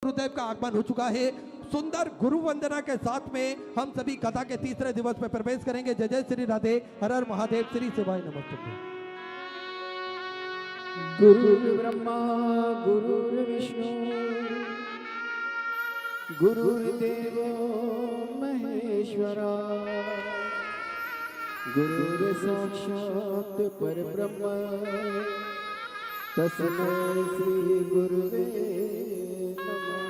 गुरुदेव का आगमन हो चुका है। सुंदर गुरु वंदना के साथ में हम सभी कथा के तीसरे दिवस में प्रवेश करेंगे। जय जय श्री राधे, हर हर महादेव, श्री शिवाय नमस्तुभ्यं। गुरुर्ब्रह्मा गुरुर्विष्णु गुरुर्देवो महेश्वरा गुरुर्साक्षात् परब्रह्म तस्मै श्री गुरुवे नमः।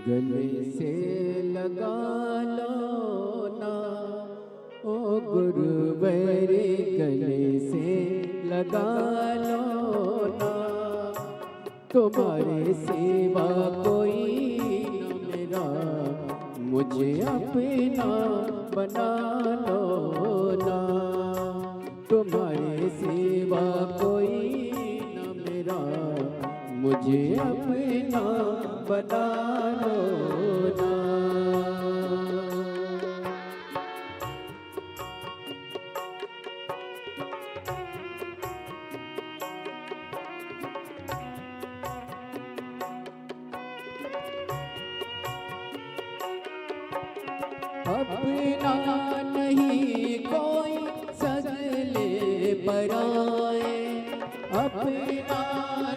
गले से लगा लो ना ओ गुरुवर, गले से लगा लो ना, तुम्हारे सिवा कोई न मेरा, मुझे अपना बना लो ना, तुम्हारे सिवा कोई न मेरा, मुझे अपना बना लो ना। अपना नहीं कोई सजले पराए, अपना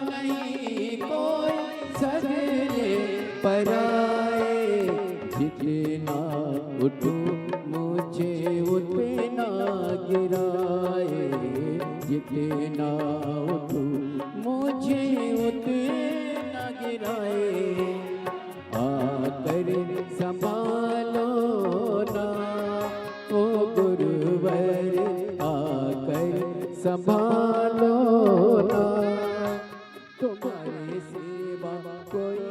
नहीं कोई सजले पराए, जितना उठूं मुझे उतना गिराए, जितना उठूं मुझे उतना गिराए, आकर संभालो ना ओ गुरुवर, आकर संभालो ना, तुम्हारे सिवा कोई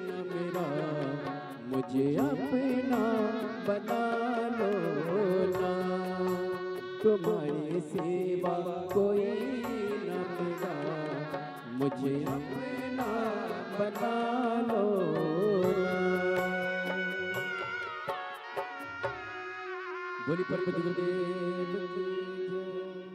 न मेरा, मुझे अपना बना लो ना, तुम्हारे सिवा कोई न मेरा, मुझे अपना बना लो ना। बोली पर गुरुदेव की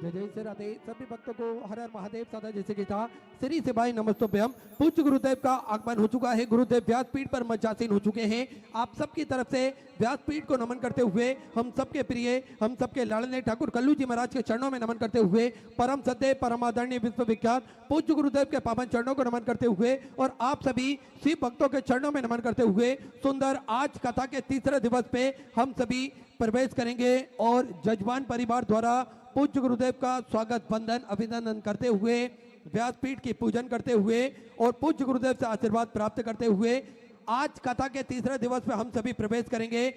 जय जय श्री राधे। सभी भक्तों को हर हर महादेव, सदा जैसे कि था श्री शिवाय नमस्तुभ्यं। पूज्य गुरुदेव का आगमन हो चुका है। गुरुदेव व्यासपीठ पर मंचासीन हो चुके हैं। आप सबकी तरफ से व्यासपीठ को नमन करते हुए, हम सबके प्रिय, हम सबके लाडले ठाकुर कल्लू जी महाराज के चरणों में नमन करते हुए, परम सत्य परम आदरणीय विश्वविख्यात पूज्य गुरुदेव के पावन चरणों को नमन करते हुए और आप सभी शिव भक्तों के चरणों में नमन करते हुए, सुंदर आज कथा के तीसरे दिवस पे हम सभी प्रवेश करेंगे और जजमान परिवार द्वारा पूज्य गुरुदेव का स्वागत वंदन अभिनंदन करते हुए, व्यासपीठ की पूजन करते हुए और पूज्य गुरुदेव से आशीर्वाद प्राप्त करते हुए आज कथा के तीसरे दिवस में हम सभी प्रवेश करेंगे।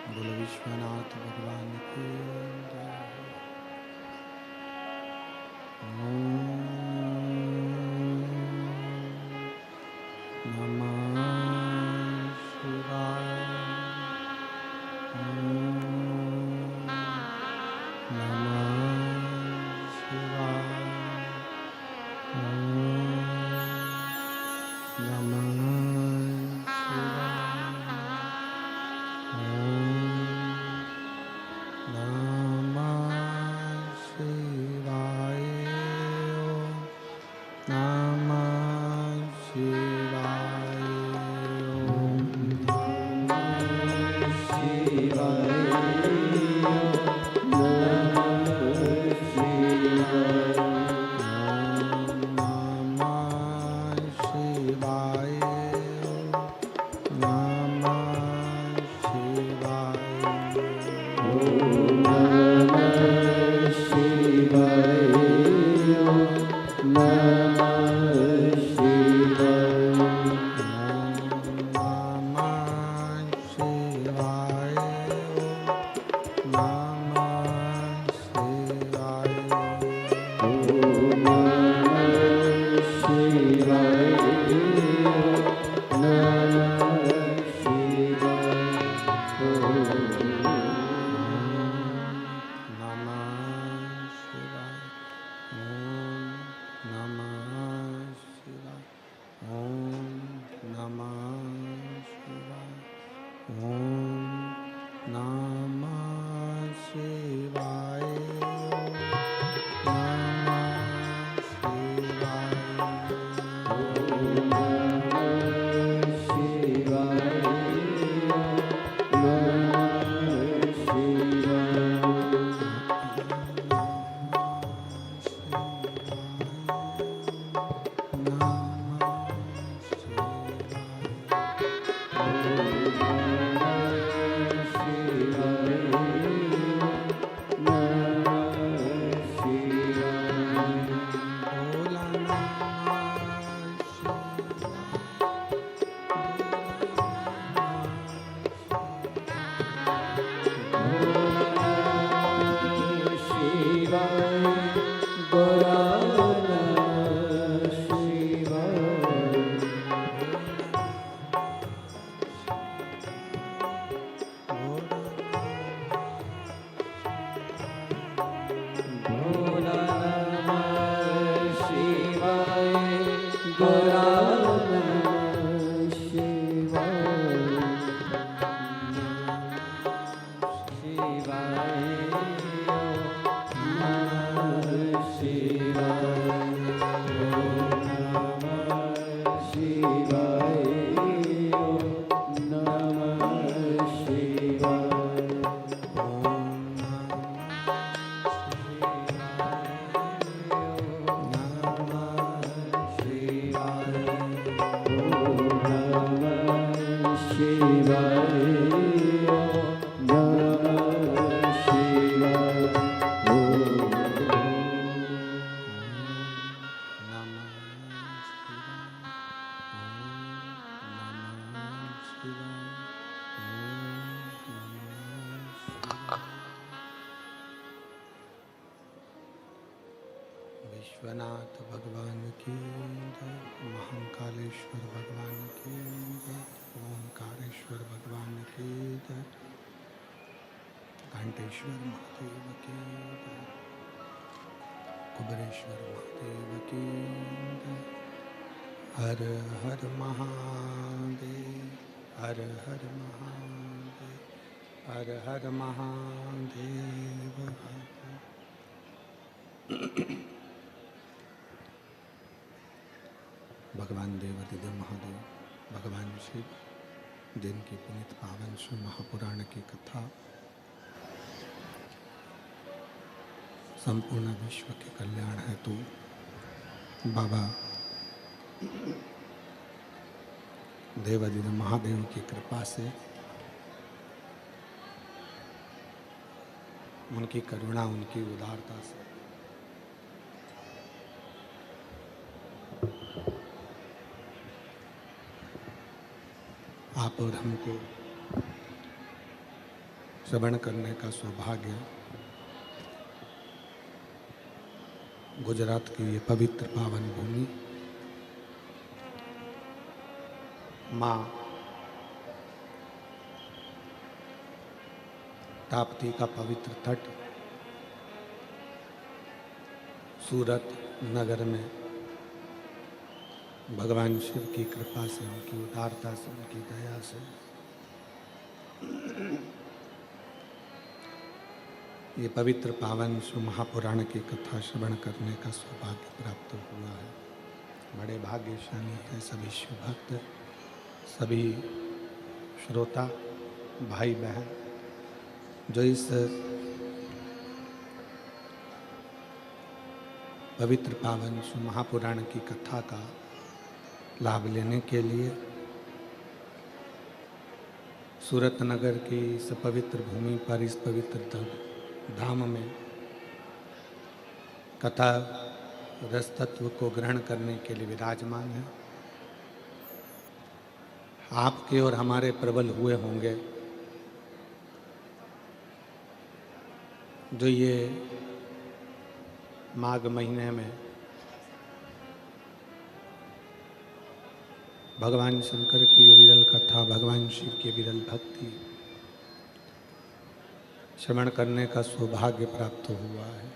बोलो विश्वनाथ भगवान की जय। ओम नमः शिवाय। नमः शिवाय। विश्वनाथ भगवान की जय। महाकालेश्वर भगवान की जय। ओंकारेश्वर भगवान की जय। घंटेश्वर महादेव की जय। कुबेरेश्वर महादेव की जय। हर हर महादेव। हर हर महादेव। हर हर महादेव। भगवान देवादिदेव महादेव भगवान शिव जिनकी पुनीत पावन शिव महापुराण की कथा संपूर्ण विश्व के कल्याण हेतु बाबा देवादिदेव महादेव की कृपा से, उनकी करुणा, उनकी उदारता से आप और हमको श्रवण करने का सौभाग्य गुजरात की ये पवित्र पावन भूमि माँ ताप्ती का पवित्र तट सूरत नगर में भगवान शिव की कृपा से, उनकी उदारता से, उनकी दया से ये पवित्र पावन शिव महापुराण की कथा श्रवण करने का सौभाग्य प्राप्त हुआ है। बड़े भाग्यशाली हैं सभी शिव भक्त, सभी श्रोता भाई बहन जो इस पवित्र पावन शिव महापुराण की कथा का लाभ लेने के लिए सूरत नगर की इस पवित्र भूमि पर, इस पवित्र धाम में कथा रस तत्व को ग्रहण करने के लिए विराजमान है। आपके और हमारे प्रबल हुए होंगे जो ये माघ महीने में भगवान शंकर की विरल कथा, भगवान शिव की विरल भक्ति श्रवण करने का सौभाग्य प्राप्त हुआ है।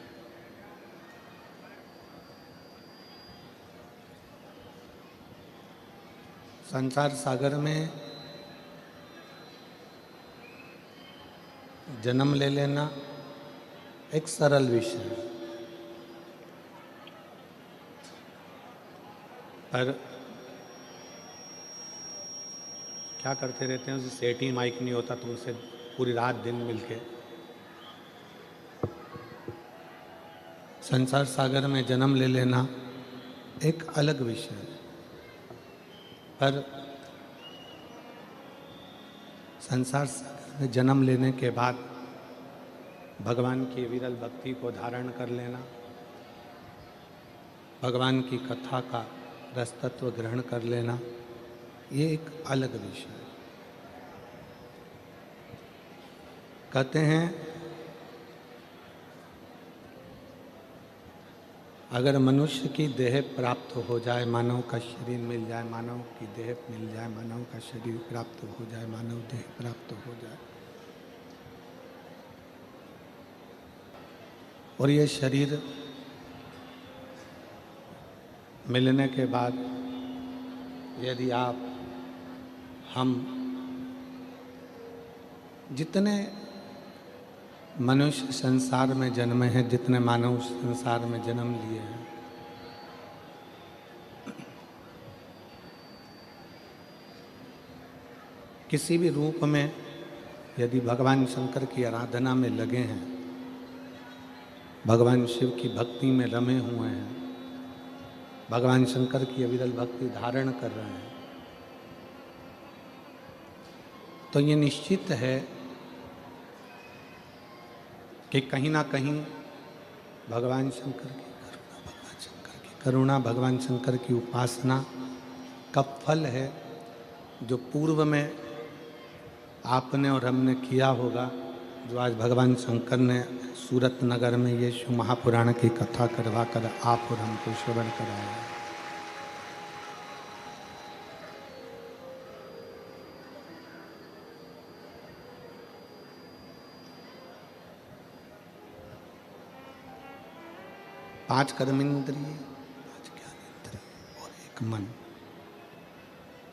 संसार सागर में जन्म ले लेना एक सरल विषय है, पर क्या करते रहते हैं, उसे सेट ही माइक नहीं होता तो उनसे पूरी रात दिन मिलके संसार सागर में जन्म ले लेना एक अलग विषय है। पर संसार सागर में जन्म लेने के बाद भगवान की विरल भक्ति को धारण कर लेना, भगवान की कथा का रस तत्व ग्रहण कर लेना, ये एक अलग विषय है। कहते हैं अगर मनुष्य की देह प्राप्त हो जाए, मानव का शरीर मिल जाए, मानव की देह मिल जाए, मानव का शरीर प्राप्त हो जाए, मानव देह प्राप्त हो जाए, और ये शरीर मिलने के बाद यदि आप हम जितने मनुष्य संसार में जन्मे हैं, जितने मानव संसार में जन्म लिए हैं, किसी भी रूप में यदि भगवान शंकर की आराधना में लगे हैं, भगवान शिव की भक्ति में रमे हुए हैं, भगवान शंकर की अविरल भक्ति धारण कर रहे हैं, तो ये निश्चित है कि कहीं ना कहीं भगवान शंकर की करुणा, भगवान शंकर की उपासना का फल है, जो पूर्व में आपने और हमने किया होगा, जो आज भगवान शंकर ने सूरत नगर में ये शिव महापुराण की कथा करवा कर आप और हमको श्रवण कराया है। पांच कर्मेंद्रिय, पांच ज्ञानेंद्रिय और एक मन।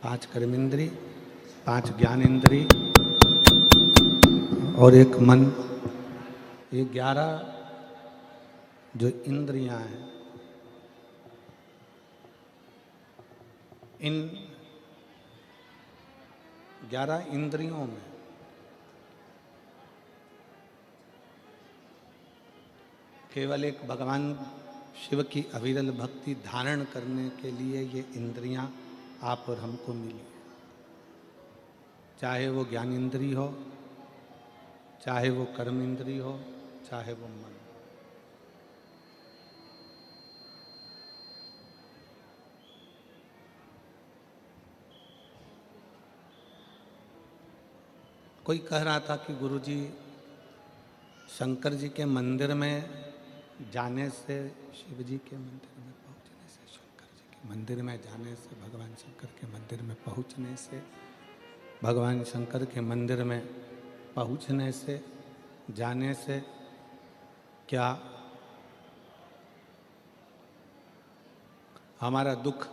पांच कर्मेंद्रिय, पांच ज्ञानेंद्रिय और एक मन, ये 11 जो इंद्रियां हैं, इन 11 इंद्रियों में केवल एक भगवान शिव की अविरल भक्ति धारण करने के लिए ये इंद्रियां आप और हमको मिली, चाहे वो ज्ञान इंद्रिय हो, चाहे वो कर्म इंद्रिय हो, चाहे वो मन। कोई कह रहा था कि गुरुजी, शंकर जी के मंदिर में जाने से, शिव जी के मंदिर में पहुंचने से, शंकर जी के मंदिर में जाने से, भगवान शंकर के मंदिर में पहुंचने से, भगवान शंकर के मंदिर में पहुंचने से, जाने से क्या हमारा दुख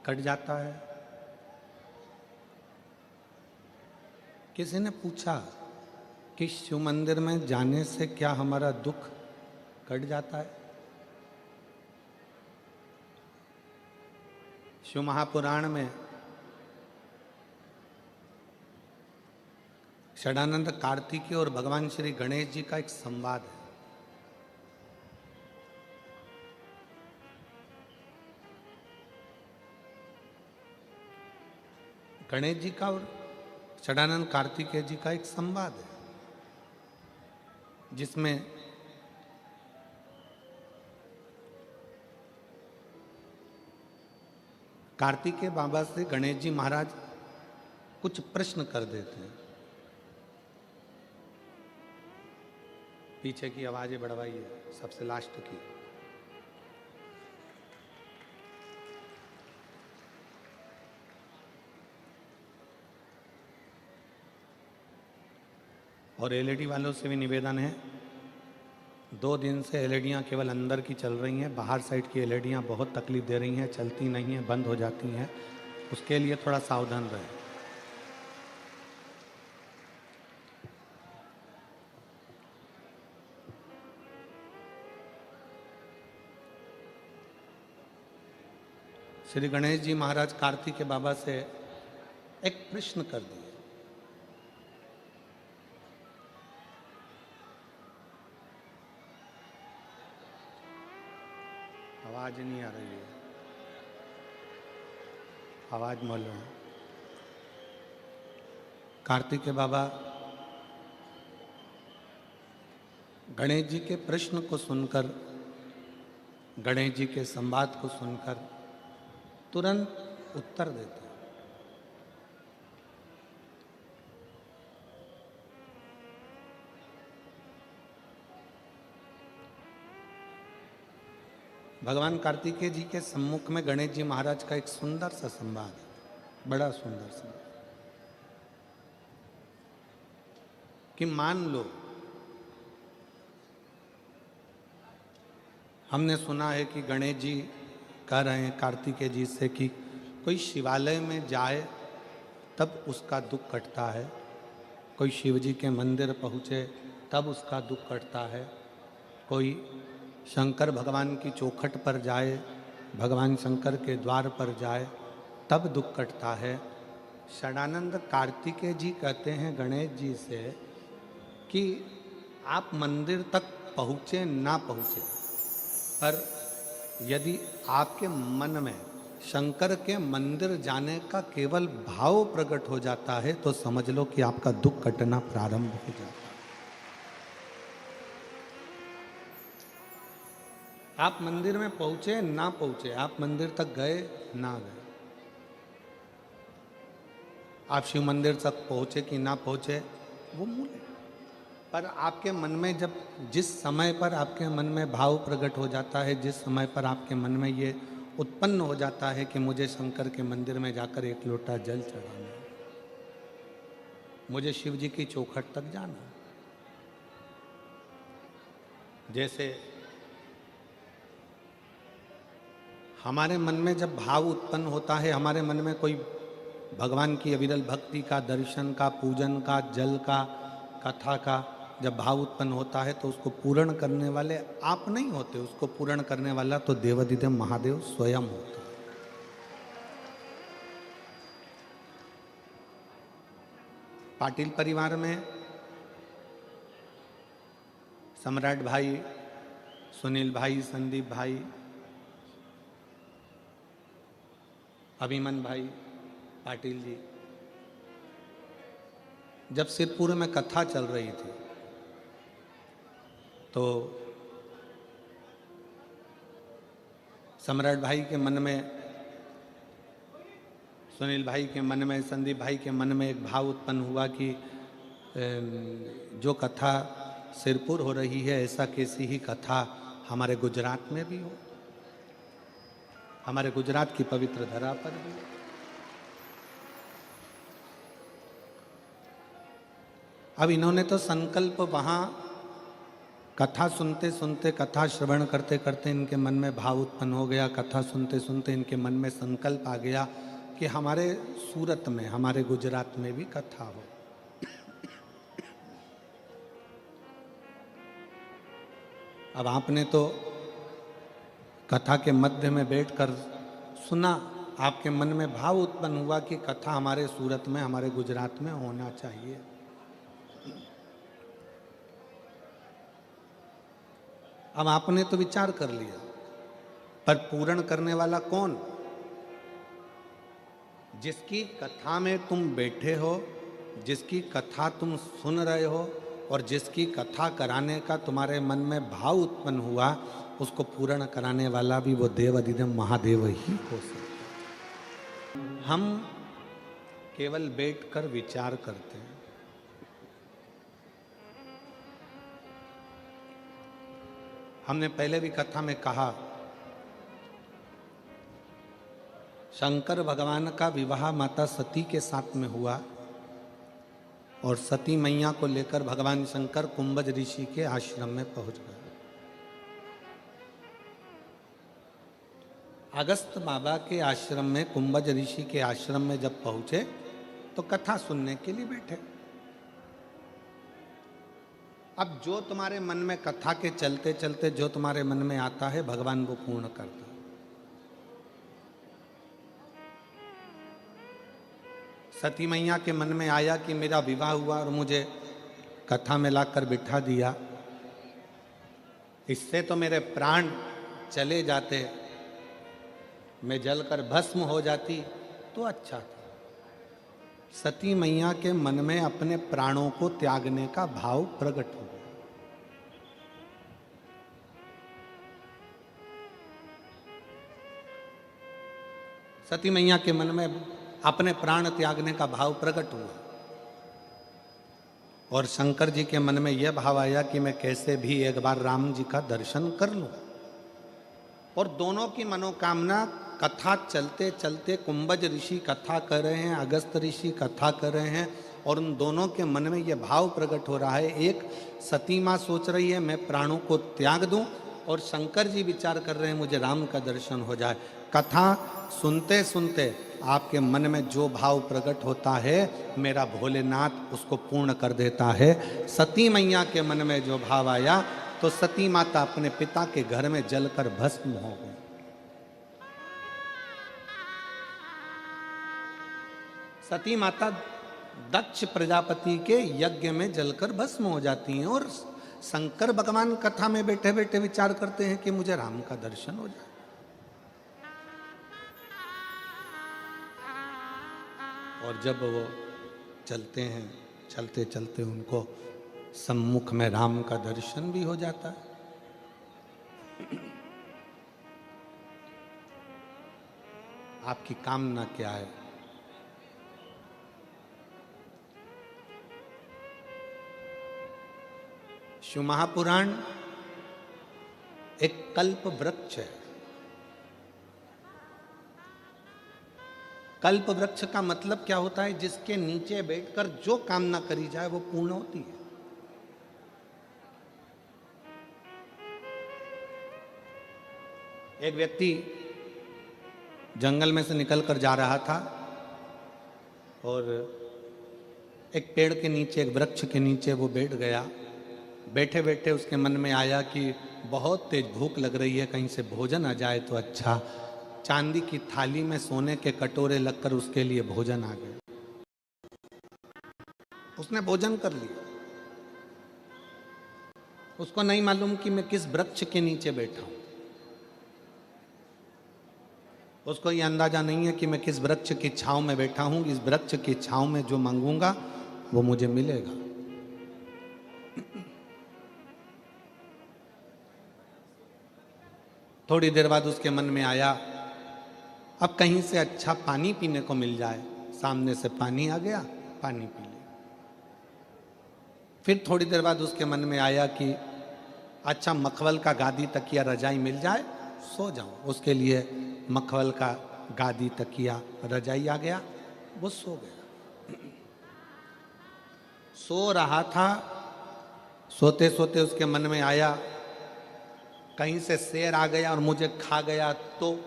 कट जाता है? किसी ने पूछा कि शिव मंदिर में जाने से क्या हमारा दुख कट जाता है? शिव महापुराण में षडानंद कार्तिकेय और भगवान श्री गणेश जी का एक संवाद है। गणेश जी का और षडानंद कार्तिकेय जी का एक संवाद है, जिसमें कार्तिकेय बाबा से गणेश जी महाराज कुछ प्रश्न कर देते हैं। पीछे की आवाजें बढ़वाइए, सबसे लास्ट की। और एलईडी वालों से भी निवेदन है, 2 दिन से एलईडियाँ केवल अंदर की चल रही हैं, बाहर साइड की एलईडियाँ बहुत तकलीफ दे रही हैं, चलती नहीं हैं, बंद हो जाती हैं। उसके लिए थोड़ा सावधान रहें। श्री गणेश जी महाराज कार्तिकेय बाबा से एक प्रश्न कर दिए। आवाज नहीं आ रही है, आवाज मोलो। कार्तिकेय बाबा गणेश जी के प्रश्न को सुनकर, गणेश जी के संवाद को सुनकर तुरंत उत्तर देते हैं। भगवान कार्तिकेय जी के सम्मुख में गणेश जी महाराज का एक सुंदर सा संवाद है, बड़ा सुंदर सा, कि मान लो हमने सुना है कि गणेश जी कह रहे हैं कार्तिकेय जी से कि कोई शिवालय में जाए तब उसका दुख कटता है, कोई शिव जी के मंदिर पहुँचे तब उसका दुख कटता है, कोई शंकर भगवान की चौखट पर जाए, भगवान शंकर के द्वार पर जाए तब दुख कटता है। षडानंद कार्तिकेय जी कहते हैं गणेश जी से कि आप मंदिर तक पहुँचे ना पहुँचे, पर यदि आपके मन में शंकर के मंदिर जाने का केवल भाव प्रकट हो जाता है तो समझ लो कि आपका दुख कटना प्रारंभ हो जाता है। आप मंदिर में पहुंचे ना पहुंचे, आप मंदिर तक गए ना गए, आप शिव मंदिर तक पहुंचे कि ना पहुंचे वो मूल है, पर आपके मन में जब जिस समय पर आपके मन में भाव प्रकट हो जाता है, जिस समय पर आपके मन में ये उत्पन्न हो जाता है कि मुझे शंकर के मंदिर में जाकर एक लोटा जल चढ़ाना है, मुझे शिव जी की चौखट तक जाना है। जैसे हमारे मन में जब भाव उत्पन्न होता है, हमारे मन में कोई भगवान की अविरल भक्ति का, दर्शन का, पूजन का, जल का, कथा का जब भाव उत्पन्न होता है तो उसको पूर्ण करने वाले आप नहीं होते, उसको पूर्ण करने वाला तो देवाधिदेव महादेव स्वयं होता है। पाटिल परिवार में सम्राट भाई, सुनील भाई, संदीप भाई, अभिमन भाई पाटिल जी, जब सिरपुर में कथा चल रही थी तो सम्राट भाई के मन में, सुनील भाई के मन में, संदीप भाई के मन में एक भाव उत्पन्न हुआ कि जो कथा सिरपुर हो रही है ऐसा कैसी ही कथा हमारे गुजरात में भी हो, हमारे गुजरात की पवित्र धरा पर भी। अब इन्होंने तो संकल्प वहां कथा सुनते सुनते, कथा श्रवण करते करते इनके मन में भाव उत्पन्न हो गया, कथा सुनते सुनते इनके मन में संकल्प आ गया कि हमारे सूरत में, हमारे गुजरात में भी कथा हो। अब आपने तो कथा के मध्य में बैठकर सुना, आपके मन में भाव उत्पन्न हुआ कि कथा हमारे सूरत में, हमारे गुजरात में होना चाहिए। अब आपने तो विचार कर लिया, पर पूर्ण करने वाला कौन? जिसकी कथा में तुम बैठे हो, जिसकी कथा तुम सुन रहे हो और जिसकी कथा कराने का तुम्हारे मन में भाव उत्पन्न हुआ, उसको पूर्ण कराने वाला भी वो देवाधिदेव महादेव ही हो सकता है। हम केवल बैठकर विचार करते हैं। हमने पहले भी कथा में कहा, शंकर भगवान का विवाह माता सती के साथ में हुआ और सती मैया को लेकर भगवान शंकर कुंभज ऋषि के आश्रम में पहुंच गए। अगस्त बाबा के आश्रम में, कुंभज ऋषि के आश्रम में जब पहुंचे तो कथा सुनने के लिए बैठे। अब जो तुम्हारे मन में कथा के चलते चलते जो तुम्हारे मन में आता है, भगवान वो पूर्ण करता है। सती मैया के मन में आया कि मेरा विवाह हुआ और मुझे कथा में लाकर बिठा दिया, इससे तो मेरे प्राण चले जाते, मैं जलकर भस्म हो जाती तो अच्छा था। सती मैया के मन में अपने प्राणों को त्यागने का भाव प्रकट हो गया। सती मैया के मन में अपने प्राण त्यागने का भाव प्रकट हुआ और शंकर जी के मन में यह भाव आया कि मैं कैसे भी एक बार राम जी का दर्शन कर लूं। और दोनों की मनोकामना, कथा चलते चलते कुंभज ऋषि कथा कर रहे हैं, अगस्त ऋषि कथा कर रहे हैं और उन दोनों के मन में यह भाव प्रकट हो रहा है। एक सती माँ सोच रही है मैं प्राणों को त्याग दूं और शंकर जी विचार कर रहे हैं मुझे राम का दर्शन हो जाए। कथा सुनते सुनते आपके मन में जो भाव प्रकट होता है मेरा भोलेनाथ उसको पूर्ण कर देता है। सती मैया के मन में जो भाव आया तो सती माता अपने पिता के घर में जलकर भस्म हो गई। सती माता दक्ष प्रजापति के यज्ञ में जलकर भस्म हो जाती हैं और शंकर भगवान कथा में बैठे बैठे विचार करते हैं कि मुझे राम का दर्शन हो जाए। और जब वो चलते हैं, चलते चलते उनको सम्मुख में राम का दर्शन भी हो जाता है। आपकी कामना क्या है? शिव महापुराण एक कल्प वृक्ष है। कल्प वृक्ष का मतलब क्या होता है? जिसके नीचे बैठकर जो कामना करी जाए वो पूर्ण होती है। एक व्यक्ति जंगल में से निकलकर जा रहा था और एक पेड़ के नीचे, एक वृक्ष के नीचे वो बैठ गया। बैठे बैठे उसके मन में आया कि बहुत तेज भूख लग रही है, कहीं से भोजन आ जाए तो अच्छा। चांदी की थाली में सोने के कटोरे लगकर उसके लिए भोजन आ गए। उसने भोजन कर लिया। उसको नहीं मालूम कि मैं किस वृक्ष के नीचे बैठा हूं। उसको ये अंदाजा नहीं है कि मैं किस वृक्ष की छांव में बैठा हूं। इस वृक्ष की छांव में जो मांगूंगा वो मुझे मिलेगा। थोड़ी देर बाद उसके मन में आया अब कहीं से अच्छा पानी पीने को मिल जाए। सामने से पानी आ गया, पानी पी लिया। फिर थोड़ी देर बाद उसके मन में आया कि अच्छा मखमल का गादी तकिया रजाई मिल जाए, सो जाऊं। उसके लिए मखमल का गादी तकिया रजाई आ गया, वो सो गया। सो रहा था, सोते सोते उसके मन में आया कहीं से शेर आ गया और मुझे खा गया तो।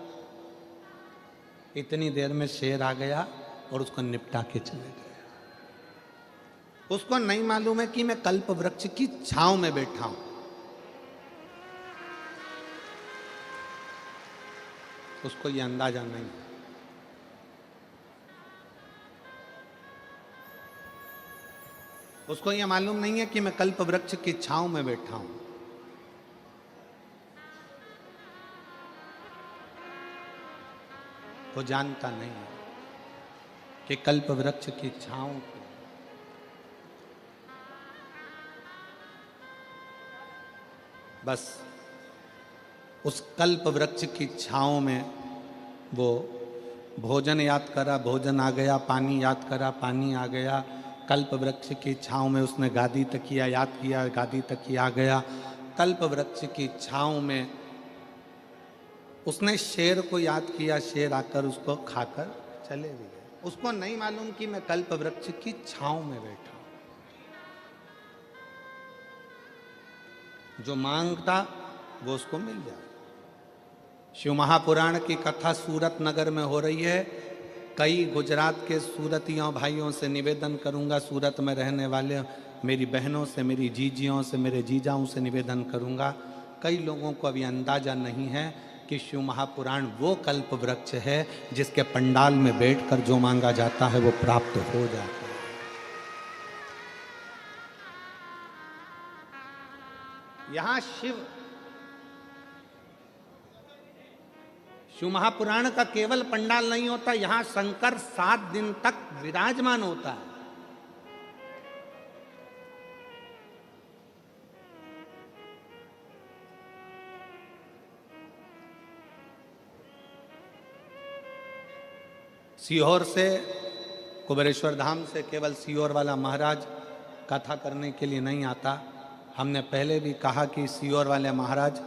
इतनी देर में शेर आ गया और उसको निपटा के चले गया। उसको नहीं मालूम है कि मैं कल्प वृक्ष की छांव में बैठा हूं। उसको ये अंदाजा नहीं। उसको ये मालूम नहीं है कि मैं कल्प वृक्ष की छांव में बैठा हूं। वो जानता नहीं है कि कल्प वृक्ष की छांव बस उस कल्प वृक्ष की छांव में वो भोजन याद करा, भोजन आ गया। पानी याद करा, पानी आ गया। कल्प वृक्ष की छांव में उसने गादी तकिया याद किया, गादी तकिया आ गया। कल्प वृक्ष की छांव में उसने शेर को याद किया, शेर आकर उसको खाकर चले भी गए। उसको नहीं मालूम कि मैं कल्प वृक्ष की छांव में बैठा हूं। जो मांगता वो उसको मिल जाए। शिव महापुराण की कथा सूरत नगर में हो रही है। कई गुजरात के सूरतियों भाइयों से निवेदन करूंगा, सूरत में रहने वाले मेरी बहनों से, मेरी जीजियों से, मेरे जीजाओं से निवेदन करूंगा। कई लोगों को अभी अंदाजा नहीं है कि शिव महापुराण वो कल्प वृक्ष है जिसके पंडाल में बैठकर जो मांगा जाता है वो प्राप्त हो जाता है। यहां शिव महापुराण का केवल पंडाल नहीं होता, यहां शंकर 7 दिन तक विराजमान होता है। सीहोर से, कुबेरेश्वर धाम से केवल सीहोर वाला महाराज कथा करने के लिए नहीं आता। हमने पहले भी कहा कि सीहोर वाले महाराज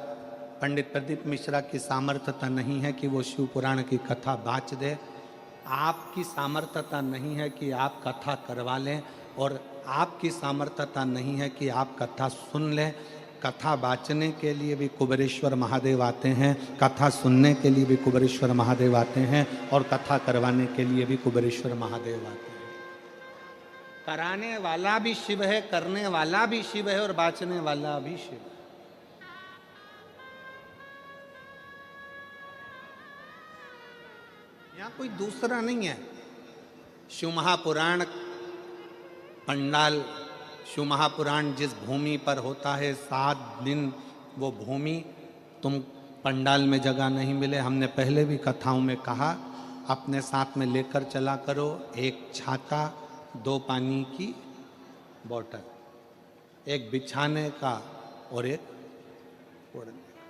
पंडित प्रदीप मिश्रा की सामर्थ्यता नहीं है कि वो शिव पुराण की कथा बाँच दे। आपकी सामर्थ्यता नहीं है कि आप कथा करवा लें, और आपकी सामर्थ्यता नहीं है कि आप कथा सुन लें। कथा बाँचने के लिए भी कुबेरेश्वर महादेव आते हैं, कथा सुनने के लिए भी कुबेरेश्वर महादेव आते हैं, और कथा करवाने के लिए भी कुबेरेश्वर महादेव आते हैं। कराने वाला भी शिव है, करने वाला भी शिव है, और बाँचने वाला भी शिव है। यहाँ कोई दूसरा नहीं है। शिव महापुराण पंडाल, शिव महापुराण जिस भूमि पर होता है 7 दिन, वो भूमि तुम पंडाल में जगह नहीं मिले। हमने पहले भी कथाओं में कहा, अपने साथ में लेकर चला करो 1 छाता, 2 पानी की बोतल, 1 बिछाने का और 1 ओढ़ने का।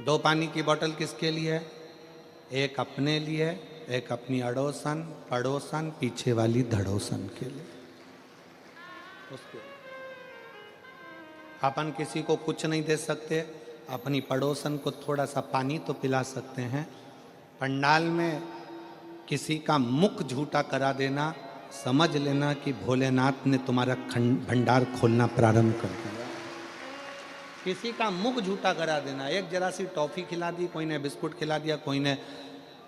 2 पानी की बोतल किसके लिए है? एक अपने लिए, एक अपनी अड़ोसन पड़ोसन पीछे वाली धड़ोसन के लिए। उसके अपन किसी को कुछ नहीं दे सकते, अपनी पड़ोसन को थोड़ा सा पानी तो पिला सकते हैं। पंडाल में किसी का मुख झूठा करा देना, समझ लेना कि भोलेनाथ ने तुम्हारा भंडार खोलना प्रारंभ कर दिया। किसी का मुख झूठा करा देना, एक जरा सी टॉफी खिला दी, कोई ने बिस्कुट खिला दिया, कोई ने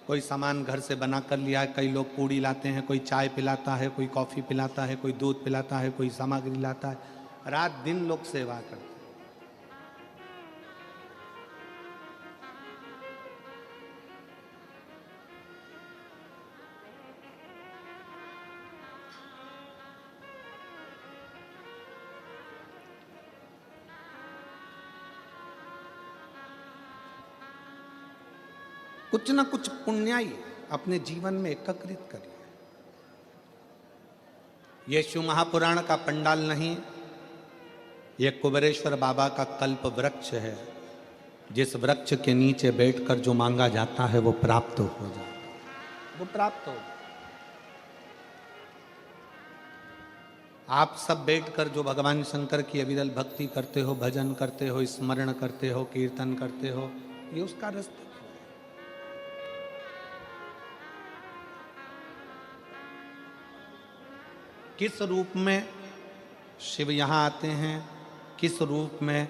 कोई सामान घर से बना कर लिया है। कई लोग पूड़ी लाते हैं, कोई चाय पिलाता है, कोई कॉफ़ी पिलाता है, कोई दूध पिलाता है, कोई सामग्री लाता है। रात दिन लोग सेवा करते हैं। कुछ ना कुछ पुण्याई अपने जीवन में एकत्रित करिए। ये शिव महापुराण का पंडाल नहीं, ये कुबेरेश्वर बाबा का कल्प वृक्ष है, जिस वृक्ष के नीचे बैठकर जो मांगा जाता है वो प्राप्त हो जाता है, वो प्राप्त हो। आप सब बैठकर जो भगवान शंकर की अविरल भक्ति करते हो, भजन करते हो, स्मरण करते हो, कीर्तन करते हो, ये उसका रास्ता। किस रूप में शिव यहाँ आते हैं, किस रूप में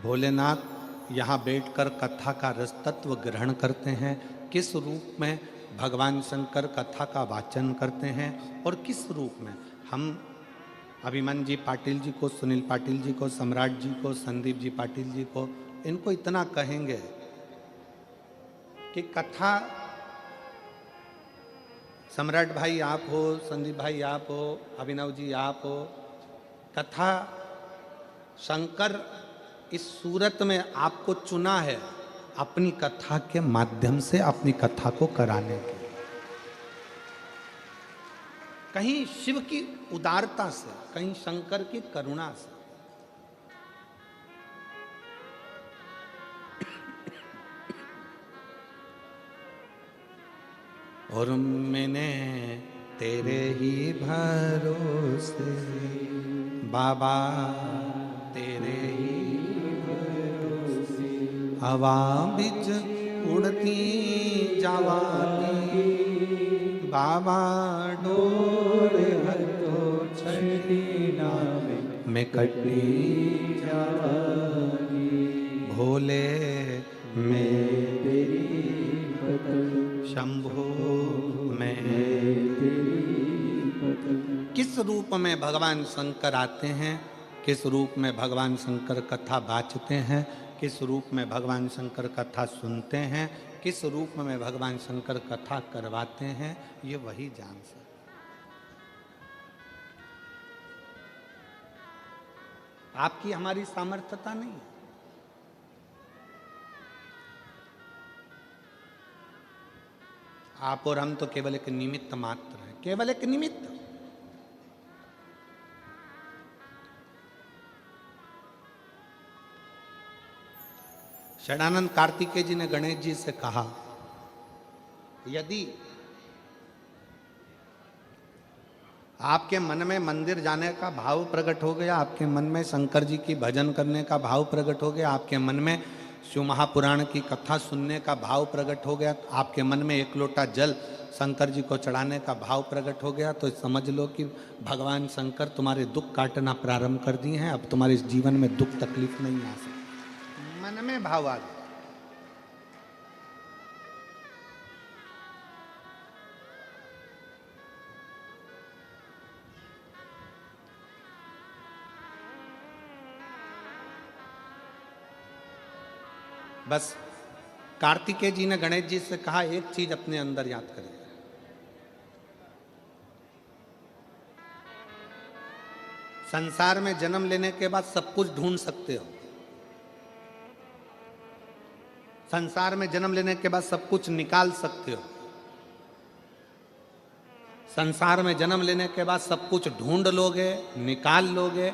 भोलेनाथ यहाँ बैठकर कथा का रस तत्व ग्रहण करते हैं, किस रूप में भगवान शंकर कथा का वाचन करते हैं, और किस रूप में हम अभिमन्यु जी पाटिल जी को, सुनील पाटिल जी को, सम्राट जी को, संदीप जी पाटिल जी को, इनको इतना कहेंगे कि कथा, सम्राट भाई आप हो, संदीप भाई आप हो, अभिनव जी आप हो, कथा शंकर इस सूरत में आपको चुना है अपनी कथा के माध्यम से अपनी कथा को कराने के। कहीं शिव की उदारता से, कहीं शंकर की करुणा से। और मैंने तेरे ही भरोसे बाबा, तेरे ही भरोसे हवा बिच उड़ती जवानी बाबा, डोर हथो छड़ी नावे में कटी जवानी, भोले में तेरी शंभो में। किस रूप में भगवान शंकर आते हैं, किस रूप में भगवान शंकर कथा बाँचते हैं, किस रूप में भगवान शंकर कथा सुनते हैं, किस रूप में भगवान शंकर कथा करवाते हैं, ये वही जान सकते। आपकी हमारी सामर्थ्यता नहीं है। आप और हम तो केवल एक निमित्त मात्र हैं, केवल एक निमित्त। षडानंद कार्तिकेय जी ने गणेश जी से कहा, यदि आपके मन में मंदिर जाने का भाव प्रकट हो गया, आपके मन में शंकर जी की भजन करने का भाव प्रकट हो गया, आपके मन में शिव महापुराण की कथा सुनने का भाव प्रकट हो गया, आपके मन में एक लोटा जल शंकर जी को चढ़ाने का भाव प्रकट हो गया, तो समझ लो कि भगवान शंकर तुम्हारे दुख काटना प्रारंभ कर दिए हैं। अब तुम्हारे इस जीवन में दुख तकलीफ नहीं आ सकती। मन में भाव आ गया। बस कार्तिकेय जी ने गणेश जी से कहा, एक चीज अपने अंदर याद करिए, संसार में जन्म लेने के बाद सब कुछ ढूंढ सकते हो, संसार में जन्म लेने के बाद सब कुछ निकाल सकते हो, संसार में जन्म लेने के बाद सब कुछ ढूंढ लोगे, निकाल लोगे,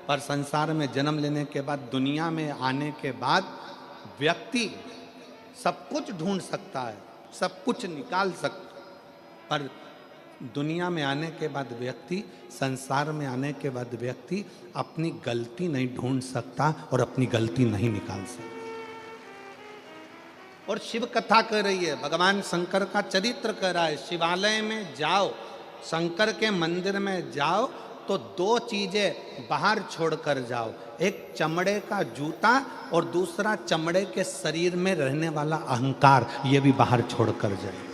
पर संसार में जन्म लेने के बाद, दुनिया में आने के बाद व्यक्ति सब कुछ ढूंढ सकता है, सब कुछ निकाल सकता, पर दुनिया में आने के बाद व्यक्ति, संसार में आने के बाद व्यक्ति अपनी गलती नहीं ढूंढ सकता और अपनी गलती नहीं निकाल सकता। और शिव कथा कह रही है, भगवान शंकर का चरित्र कह रहा है, शिवालय में जाओ, शंकर के मंदिर में जाओ तो दो चीजें बाहर छोड़कर जाओ, एक चमड़े का जूता और दूसरा चमड़े के शरीर में रहने वाला अहंकार, ये भी बाहर छोड़कर जाए।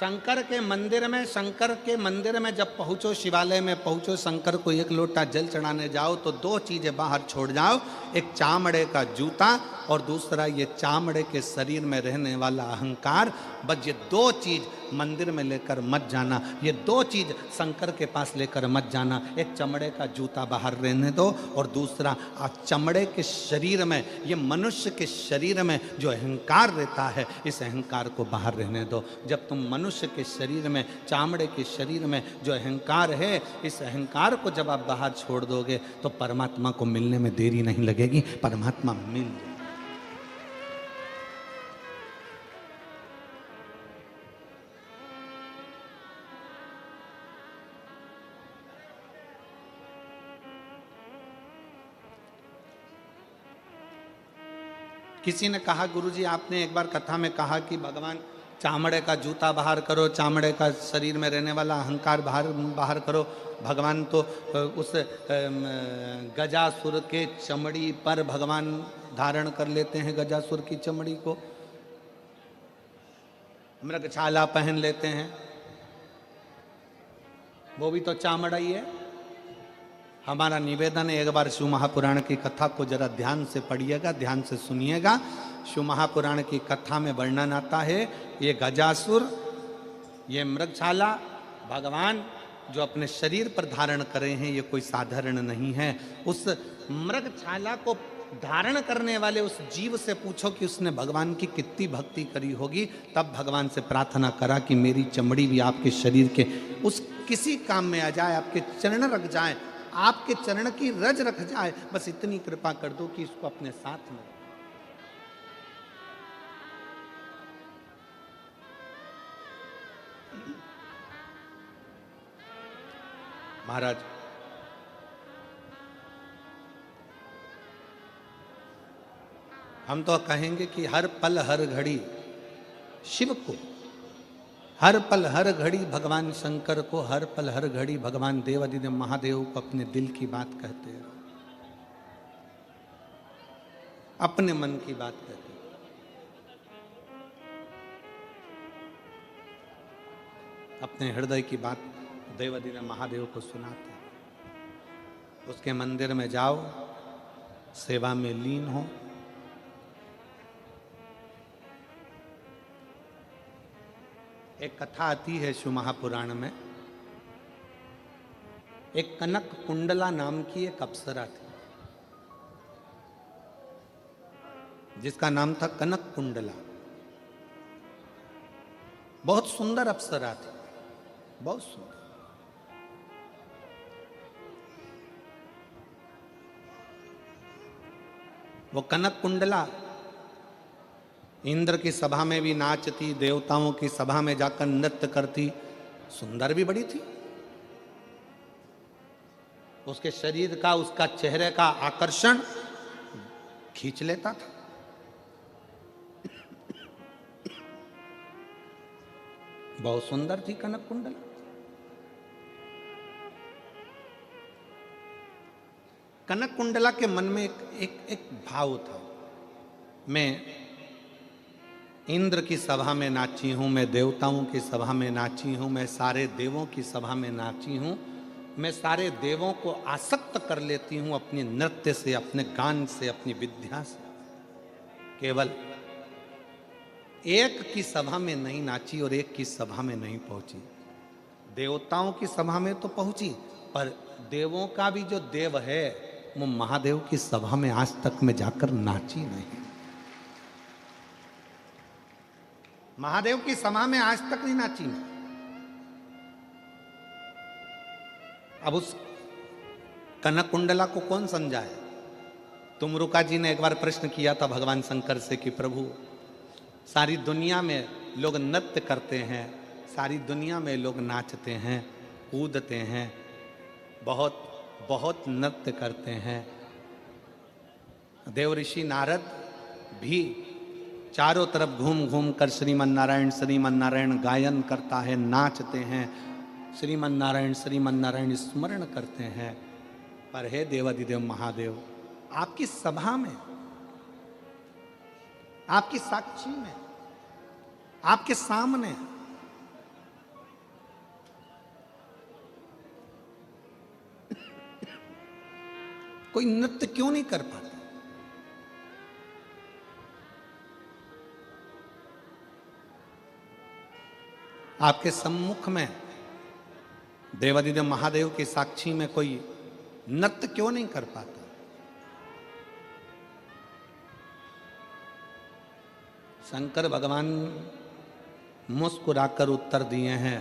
शंकर के मंदिर में जब पहुंचो, शिवालय में पहुंचो, शंकर को एक लोटा जल चढ़ाने जाओ तो दो चीजें बाहर छोड़ जाओ, एक चामड़े का जूता और दूसरा ये चामड़े के शरीर में रहने वाला अहंकार। बस ये दो चीज मंदिर में लेकर मत जाना, ये दो चीज शंकर के पास लेकर मत जाना। एक चमड़े का जूता बाहर रहने दो और दूसरा चमड़े के शरीर में, ये मनुष्य के शरीर में जो अहंकार रहता है, इस अहंकार को बाहर रहने दो। जब तुम मनुष्य के शरीर में, चामड़े के शरीर में जो अहंकार है, इस अहंकार को जब आप बाहर छोड़ दोगे तो परमात्मा को मिलने में देरी नहीं लगेगी, परमात्मा मिल जाएगा। किसी ने कहा, गुरुजी आपने एक बार कथा में कहा कि भगवान चामड़े का जूता बाहर करो, चामड़े का शरीर में रहने वाला अहंकार बाहर करो। भगवान तो उस गजासुर के चमड़ी पर भगवान धारण कर लेते हैं, गजासुर की चमड़ी को मृगछाला पहन लेते हैं, वो भी तो चामड़ा ही है। हमारा निवेदन है, एक बार शिव महापुराण की कथा को जरा ध्यान से पढ़िएगा, ध्यान से सुनिएगा। शिव महापुराण की कथा में वर्णन आता है, ये गजासुर, ये मृगछाला भगवान जो अपने शरीर पर धारण करे हैं, ये कोई साधारण नहीं है। उस मृगछाला को धारण करने वाले उस जीव से पूछो कि उसने भगवान की कितनी भक्ति करी होगी। तब भगवान से प्रार्थना करा कि मेरी चमड़ी भी आपके शरीर के उस किसी काम में आ जाए, आपके चरण रख जाए, आपके चरण की रज रख जाए, बस इतनी कृपा कर दो कि इसको अपने साथ में। महाराज, हम तो कहेंगे कि हर पल हर घड़ी शिव को, हर पल हर घड़ी भगवान शंकर को, हर पल हर घड़ी भगवान देवादिदेव महादेव को अपने दिल की बात कहते हैं, अपने मन की बात कहते हैं। अपने हृदय की बात देवादिदेव महादेव को सुनाते हैं। उसके मंदिर में जाओ, सेवा में लीन हो। एक कथा आती है शिव महापुराण में। एक कनक कुंडला नाम की एक अप्सरा थी, जिसका नाम था कनक कुंडला। बहुत सुंदर अप्सरा थी, बहुत सुंदर। वो कनक कुंडला इंद्र की सभा में भी नाचती, देवताओं की सभा में जाकर नृत्य करती, सुंदर भी बड़ी थी। उसके शरीर का, उसका चेहरे का आकर्षण खींच लेता था। बहुत सुंदर थी कनक कुंडला। कनक कुंडला के मन में एक भाव था, मैं इंद्र की सभा में नाची हूं, मैं देवताओं की सभा में नाची हूं, मैं सारे देवों की सभा में नाची हूं, मैं सारे देवों को आसक्त कर लेती हूं अपने नृत्य से, अपने गान से, अपनी विद्या से। केवल एक की सभा में नहीं नाची और एक की सभा में नहीं पहुंची। देवताओं की सभा में तो पहुंची, पर देवों का भी जो देव है वो महादेव की सभा में आज तक में जाकर नाची नहीं। महादेव की सभा में आज तक नहीं नाची। अब उस कनक कुंडला को कौन समझाए? तुमरुका जी ने एक बार प्रश्न किया था भगवान शंकर से कि प्रभु, सारी दुनिया में लोग नृत्य करते हैं, सारी दुनिया में लोग नाचते हैं, कूदते हैं, बहुत बहुत नृत्य करते हैं। देव ऋषि नारद भी चारों तरफ घूम घूम कर श्रीमन नारायण गायन करता है, नाचते हैं, श्रीमन नारायण स्मरण करते हैं। पर हे देवाधिदेव महादेव, आपकी सभा में, आपकी साक्षी में, आपके सामने कोई नृत्य क्यों नहीं कर पाता? आपके सम्मुख में देवाधिदेव महादेव की साक्षी में कोई नृत्य क्यों नहीं कर पाता? शंकर भगवान मुस्कुराकर उत्तर दिए हैं।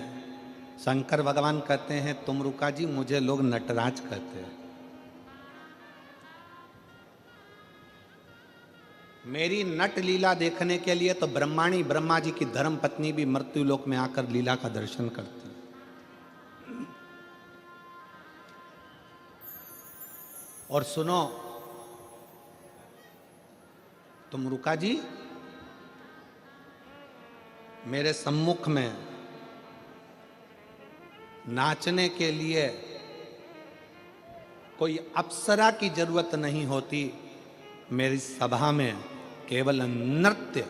शंकर भगवान कहते हैं, तुमरुका जी, मुझे लोग नटराज कहते हैं। मेरी नट लीला देखने के लिए तो ब्रह्माणी ब्रह्मा जी की धर्म पत्नी भी मृत्यु लोक में आकर लीला का दर्शन करती है। और सुनो तुमरुका जी, मेरे सम्मुख में नाचने के लिए कोई अप्सरा की जरूरत नहीं होती। मेरी सभा में केवल नृत्य,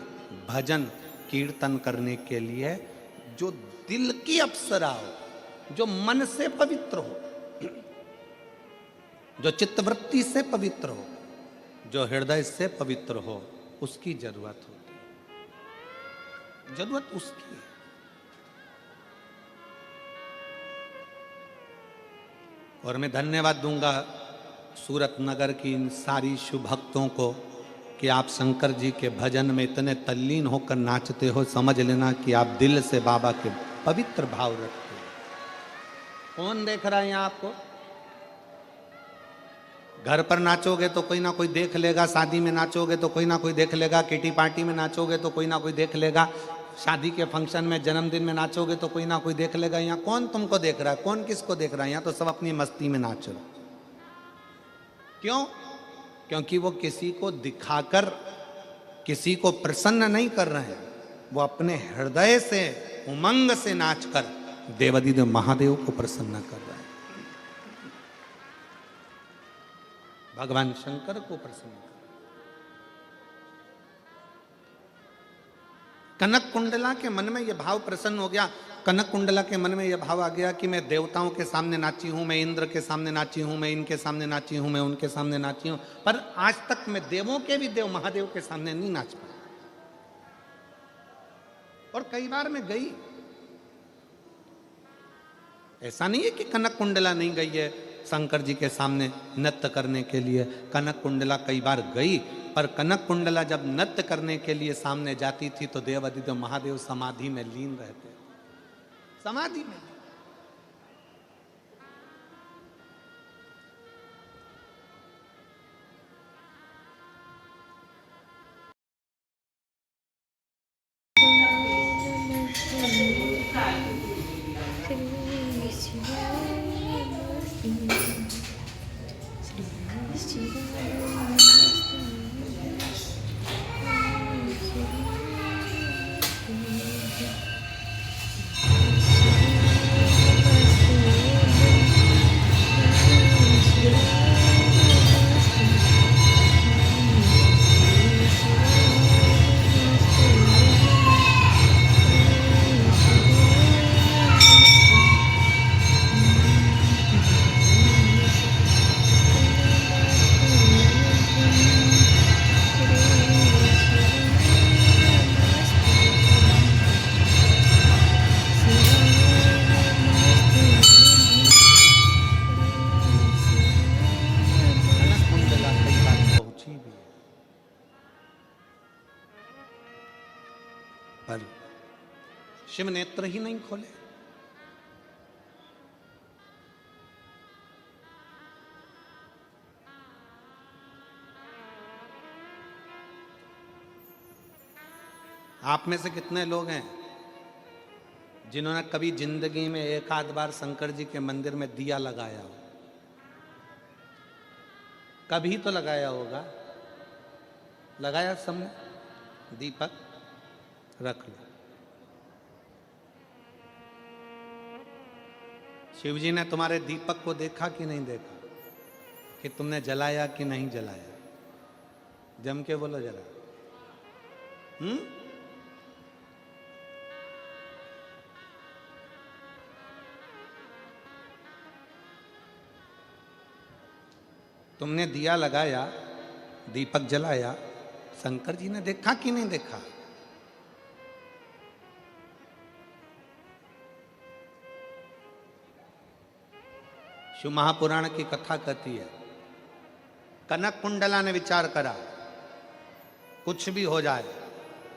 भजन, कीर्तन करने के लिए जो दिल की अप्सरा हो, जो मन से पवित्र हो, जो चित्तवृत्ति से पवित्र हो, जो हृदय से पवित्र हो, उसकी जरूरत होती है। जरूरत उसकी है। और मैं धन्यवाद दूंगा सूरत नगर की इन सारी शिव भक्तों को कि आप शंकर जी के भजन में इतने तल्लीन होकर नाचते हो। समझ लेना कि आप दिल से बाबा के पवित्र भाव रखते हो। कौन देख रहा है यहाँ आपको? घर पर नाचोगे तो कोई ना कोई देख लेगा, शादी में नाचोगे तो कोई ना कोई देख लेगा, किटी पार्टी में नाचोगे तो कोई ना कोई देख लेगा, शादी के फंक्शन में, जन्मदिन में नाचोगे तो कोई ना कोई देख लेगा। यहाँ कौन तुमको देख रहा है? कौन किसको देख रहा है? यहाँ तो सब अपनी मस्ती में नाच रहे। क्यों? क्योंकि वो किसी को दिखाकर किसी को प्रसन्न नहीं कर रहे हैं, वो अपने हृदय से, उमंग से नाचकर देवाधिदेव महादेव को प्रसन्न कर रहे हैं, भगवान शंकर को प्रसन्न कर। कनक कुंडला के मन में यह भाव प्रसन्न हो गया। कनक कुंडला के मन में यह भाव आ गया कि मैं देवताओं के सामने नाची हूं, मैं इंद्र के सामने नाची हूं, मैं इनके सामने नाची हूं, मैं उनके सामने नाची हूं, पर आज तक मैं देवों के भी देव महादेव के सामने नहीं नाच पाया। और कई बार मैं गई, ऐसा नहीं है कि कनक कुंडला नहीं गई है शंकर जी के सामने नृत्य करने के लिए। कनक कुंडला कई बार गई, पर कनक कुंडला जब नृत्य करने के लिए सामने जाती थी तो देव अधिदेव महादेव समाधि में लीन रहते, समाधि में। पर शिव नेत्र ही नहीं खोले। आप में से कितने लोग हैं जिन्होंने कभी जिंदगी में एक आध बार शंकर जी के मंदिर में दिया लगाया हो? कभी तो लगाया होगा, लगाया सबने? दीपक रख लो। शिव जी ने तुम्हारे दीपक को देखा कि नहीं देखा, कि तुमने जलाया कि नहीं जलाया? जम के बोलो जरा। तुमने दिया लगाया, दीपक जलाया, शंकर जी ने देखा कि नहीं देखा? शिव महापुराण की कथा कहती है, कनक कुंडला ने विचार करा, कुछ भी हो जाए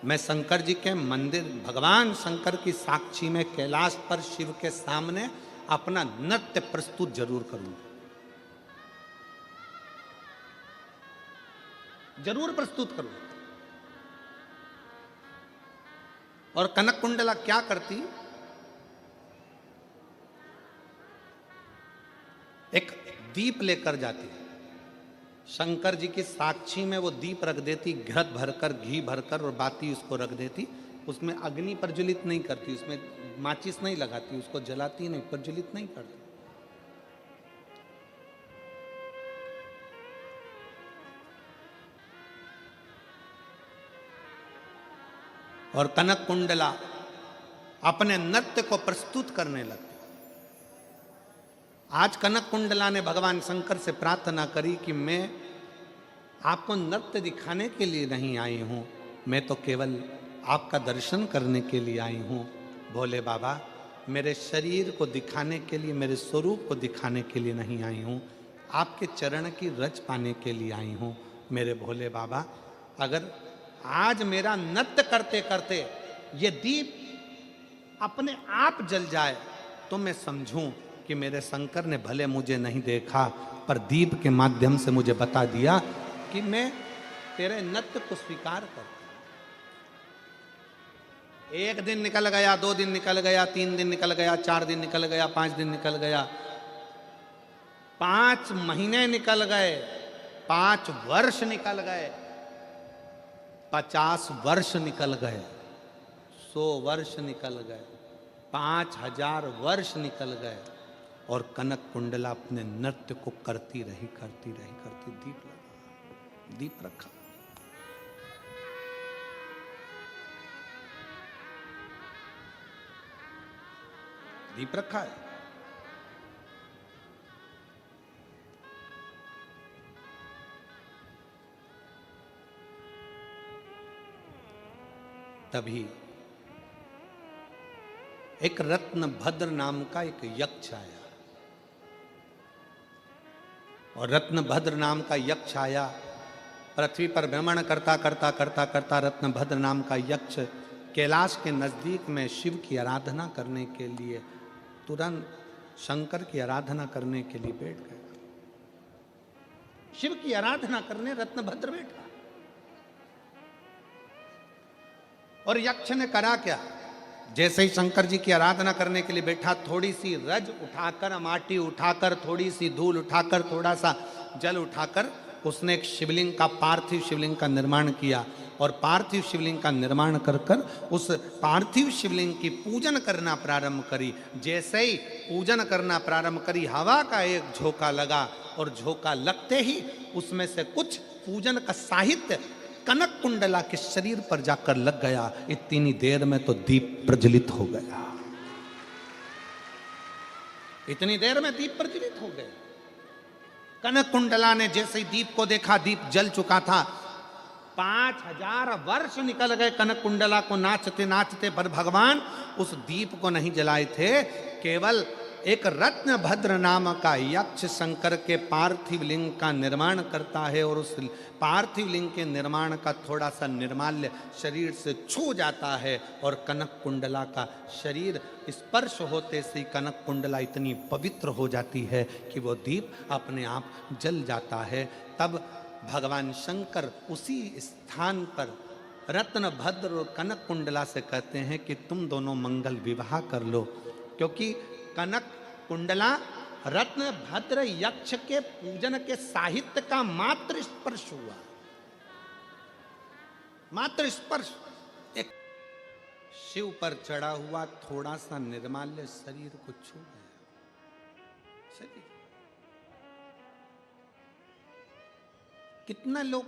मैं शंकर जी के मंदिर, भगवान शंकर की साक्षी में कैलाश पर शिव के सामने अपना नृत्य प्रस्तुत जरूर करूंगा, जरूर प्रस्तुत करूंगा। और कनक कुंडला क्या करती, एक दीप लेकर जाती, शंकर जी की साक्षी में वो दीप रख देती, घृत भरकर, घी भरकर और बाती उसको रख देती। उसमें अग्नि प्रज्वलित नहीं करती, उसमें माचिस नहीं लगाती, उसको जलाती नहीं, प्रज्वलित नहीं करती। और कनक कुंडला अपने नृत्य को प्रस्तुत करने लगती। आज कनक कुंडला ने भगवान शंकर से प्रार्थना करी कि मैं आपको नृत्य दिखाने के लिए नहीं आई हूं, मैं तो केवल आपका दर्शन करने के लिए आई हूं। भोले बाबा, मेरे शरीर को दिखाने के लिए, मेरे स्वरूप को दिखाने के लिए नहीं आई हूं, आपके चरण की रज पाने के लिए आई हूं। मेरे भोले बाबा, अगर आज मेरा नृत्य करते करते ये दीप अपने आप जल जाए तो मैं समझूं कि मेरे शंकर ने भले मुझे नहीं देखा, पर दीप के माध्यम से मुझे बता दिया कि मैं तेरे नृत्य को स्वीकार करता। एक दिन निकल गया, 2 दिन निकल गया, 3 दिन निकल गया, 4 दिन निकल गया, 5 दिन निकल गया, 5 महीने निकल गए, 5 वर्ष निकल गए, 50 वर्ष निकल गए, 100 वर्ष निकल गए, 5000 वर्ष निकल गए, और कनक कुंडला अपने नृत्य को करती रही, दीप लगा, दीप रखा। दीप रखा है। तभी एक रत्न भद्र नाम का एक यक्ष आया, और रत्न भद्र नाम का यक्ष आया, पृथ्वी पर भ्रमण करता करता करता करता रत्न भद्र नाम का यक्ष कैलाश के नजदीक में शिव की आराधना करने के लिए तुरंत शंकर की आराधना करने के लिए बैठ गया। शिव की आराधना करने रत्नभद्र बैठा, और यक्ष ने करा क्या, जैसे ही शंकर जी की आराधना करने के लिए बैठा, थोड़ी सी रज उठाकर, माटी उठाकर, थोड़ी सी धूल उठाकर, थोड़ा सा जल उठाकर उसने एक शिवलिंग का, पार्थिव शिवलिंग का निर्माण किया, और पार्थिव शिवलिंग का निर्माण कर कर उस पार्थिव शिवलिंग की पूजन करना प्रारंभ करी। जैसे ही पूजन करना प्रारंभ करी, हवा का एक झोंका लगा, और झोंका लगते ही उसमें से कुछ पूजन का साहित्य कनक कुंडला के शरीर पर जाकर लग गया। इतनी देर में तो दीप प्रज्वलित हो गया, इतनी देर में दीप प्रज्वलित हो गए। कनक कुंडला ने जैसे ही दीप को देखा, दीप जल चुका था। 5000 वर्ष निकल गए कनक कुंडला को नाचते नाचते, पर भगवान उस दीप को नहीं जलाए थे। केवल एक रत्न भद्र नाम का यक्ष शंकर के पार्थिव लिंग का निर्माण करता है, और उस पार्थिव लिंग के निर्माण का थोड़ा सा निर्माल्य शरीर से छू जाता है, और कनक कुंडला का शरीर स्पर्श होते से कनक कुंडला इतनी पवित्र हो जाती है कि वो दीप अपने आप जल जाता है। तब भगवान शंकर उसी स्थान पर रत्न भद्र और कनक कुंडला से कहते हैं कि तुम दोनों मंगल विवाह कर लो, क्योंकि कनक कुंडला रत्न भद्र यक्ष के पूजन के साहित्य का मात्र स्पर्श हुआ, मात्र स्पर्श। एक शिव पर चढ़ा हुआ थोड़ा सा निर्माल्य शरीर को छू गया। शरीर कितना लोग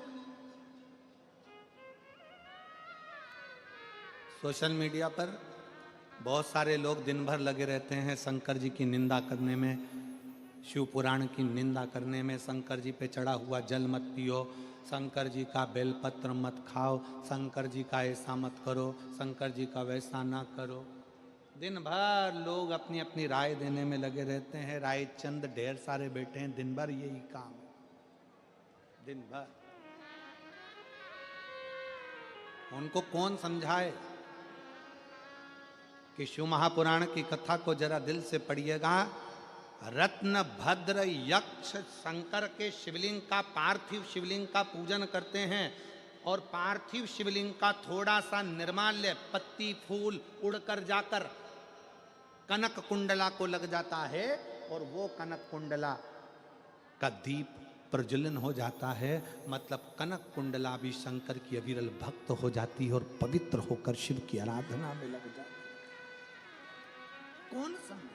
सोशल मीडिया पर बहुत सारे लोग दिन भर लगे रहते हैं शंकर जी की निंदा करने में, शिव पुराण की निंदा करने में। शंकर जी पे चढ़ा हुआ जल मत पियो, शंकर जी का बेलपत्र मत खाओ, शंकर जी का ऐसा मत करो, शंकर जी का वैसा ना करो। दिन भर लोग अपनी अपनी राय देने में लगे रहते हैं। राय चंद ढेर सारे बैठे हैं, दिन भर यही काम, दिन भर। उनको कौन समझाए कि शिव महापुराण की कथा को जरा दिल से पढ़िएगा। रत्न भद्र यक्ष शंकर के शिवलिंग का, पार्थिव शिवलिंग का पूजन करते हैं, और पार्थिव शिवलिंग का थोड़ा सा निर्माल्य पत्ती फूल उड़कर जाकर कनक कुंडला को लग जाता है, और वो कनक कुंडला का दीप प्रज्वलन हो जाता है। मतलब कनक कुंडला भी शंकर की अविरल भक्त हो जाती है, और पवित्र होकर शिव की आराधना में लग जाती है। कौन समझा?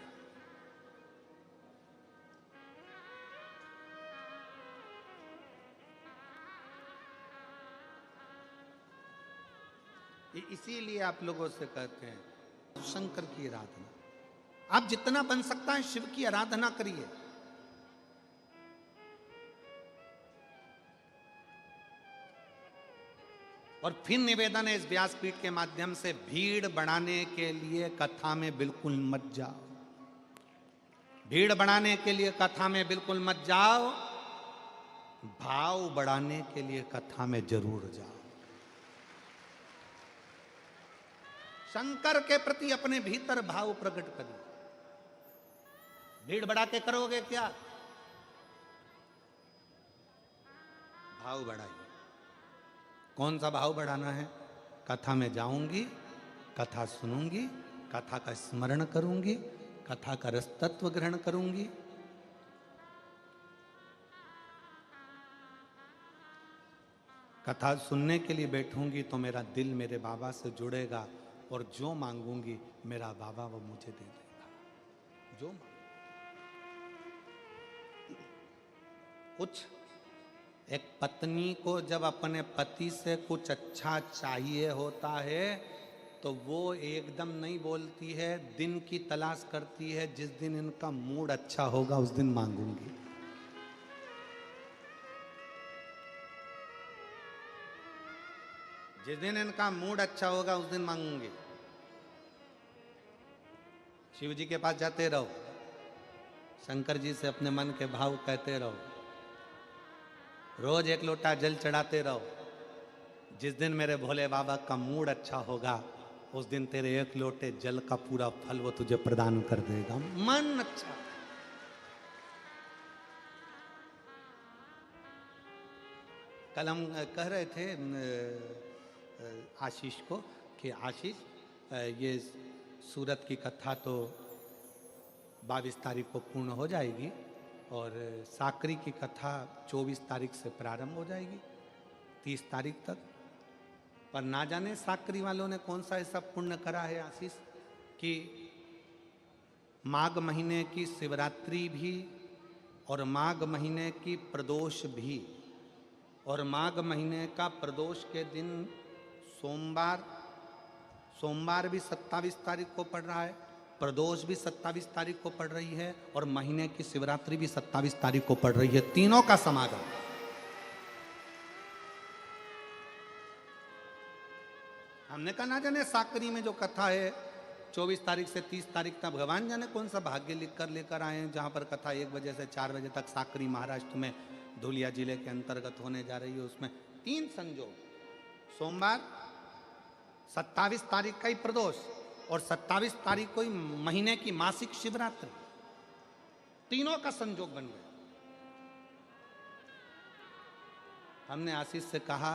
इसीलिए आप लोगों से कहते हैं शंकर की आराधना, आप जितना बन सकता है शिव की आराधना करिए। और फिर निवेदन है इस व्यासपीठ के माध्यम से, भीड़ बढ़ाने के लिए कथा में बिल्कुल मत जाओ, भीड़ बढ़ाने के लिए कथा में बिल्कुल मत जाओ, भाव बढ़ाने के लिए कथा में जरूर जाओ। शंकर के प्रति अपने भीतर भाव प्रकट करिए। भीड़ बढ़ा के करोगे क्या? भाव बढ़ाइए। कौन सा भाव बढ़ाना है? कथा में जाऊंगी, कथा सुनूंगी, कथा का स्मरण करूंगी, कथा का रस तत्व ग्रहण करूंगी। कथा सुनने के लिए बैठूंगी तो मेरा दिल मेरे बाबा से जुड़ेगा, और जो मांगूंगी मेरा बाबा वो मुझे दे देगा। जो कुछ एक पत्नी को जब अपने पति से कुछ अच्छा चाहिए होता है तो वो एकदम नहीं बोलती है, दिन की तलाश करती है, जिस दिन इनका मूड अच्छा होगा उस दिन मांगूंगी। जिस दिन इनका मूड अच्छा होगा उस दिन मांगूंगी। शिव जी के पास जाते रहो, शंकर जी से अपने मन के भाव कहते रहो, रोज एक लोटा जल चढ़ाते रहो। जिस दिन मेरे भोले बाबा का मूड अच्छा होगा उस दिन तेरे एक लोटे जल का पूरा फल वो तुझे प्रदान कर देगा। मन अच्छा। कल हम कह रहे थे आशीष को कि आशीष, ये सूरत की कथा तो 22 तारीख को पूर्ण हो जाएगी और साकरी की कथा 24 तारीख से प्रारंभ हो जाएगी 30 तारीख तक। पर ना जाने साकरी वालों ने कौन सा ऐसा पुण्य करा है आशीष कि माघ महीने की शिवरात्रि भी और माघ महीने की प्रदोष भी, और माघ महीने का प्रदोष के दिन सोमवार भी 27 तारीख को पड़ रहा है, प्रदोष भी 27 तारीख को पड़ रही है और महीने की शिवरात्रि भी 27 तारीख को पड़ रही है। तीनों का समागम। हमने कहा ना जाने साकरी में जो कथा है 24 तारीख से 30 तारीख तक, भगवान जाने कौन सा भाग्य लिख कर लेकर आए हैं, जहां पर कथा 1 बजे से 4 बजे तक साकरी महाराष्ट्र में धुलिया जिले के अंतर्गत होने जा रही है। उसमें 3 संजोग, सोमवार 27 तारीख का ही प्रदोष और 27 तारीख को ही महीने की मासिक शिवरात्रि, तीनों का संजोग बन गया। हमने आशीष से कहा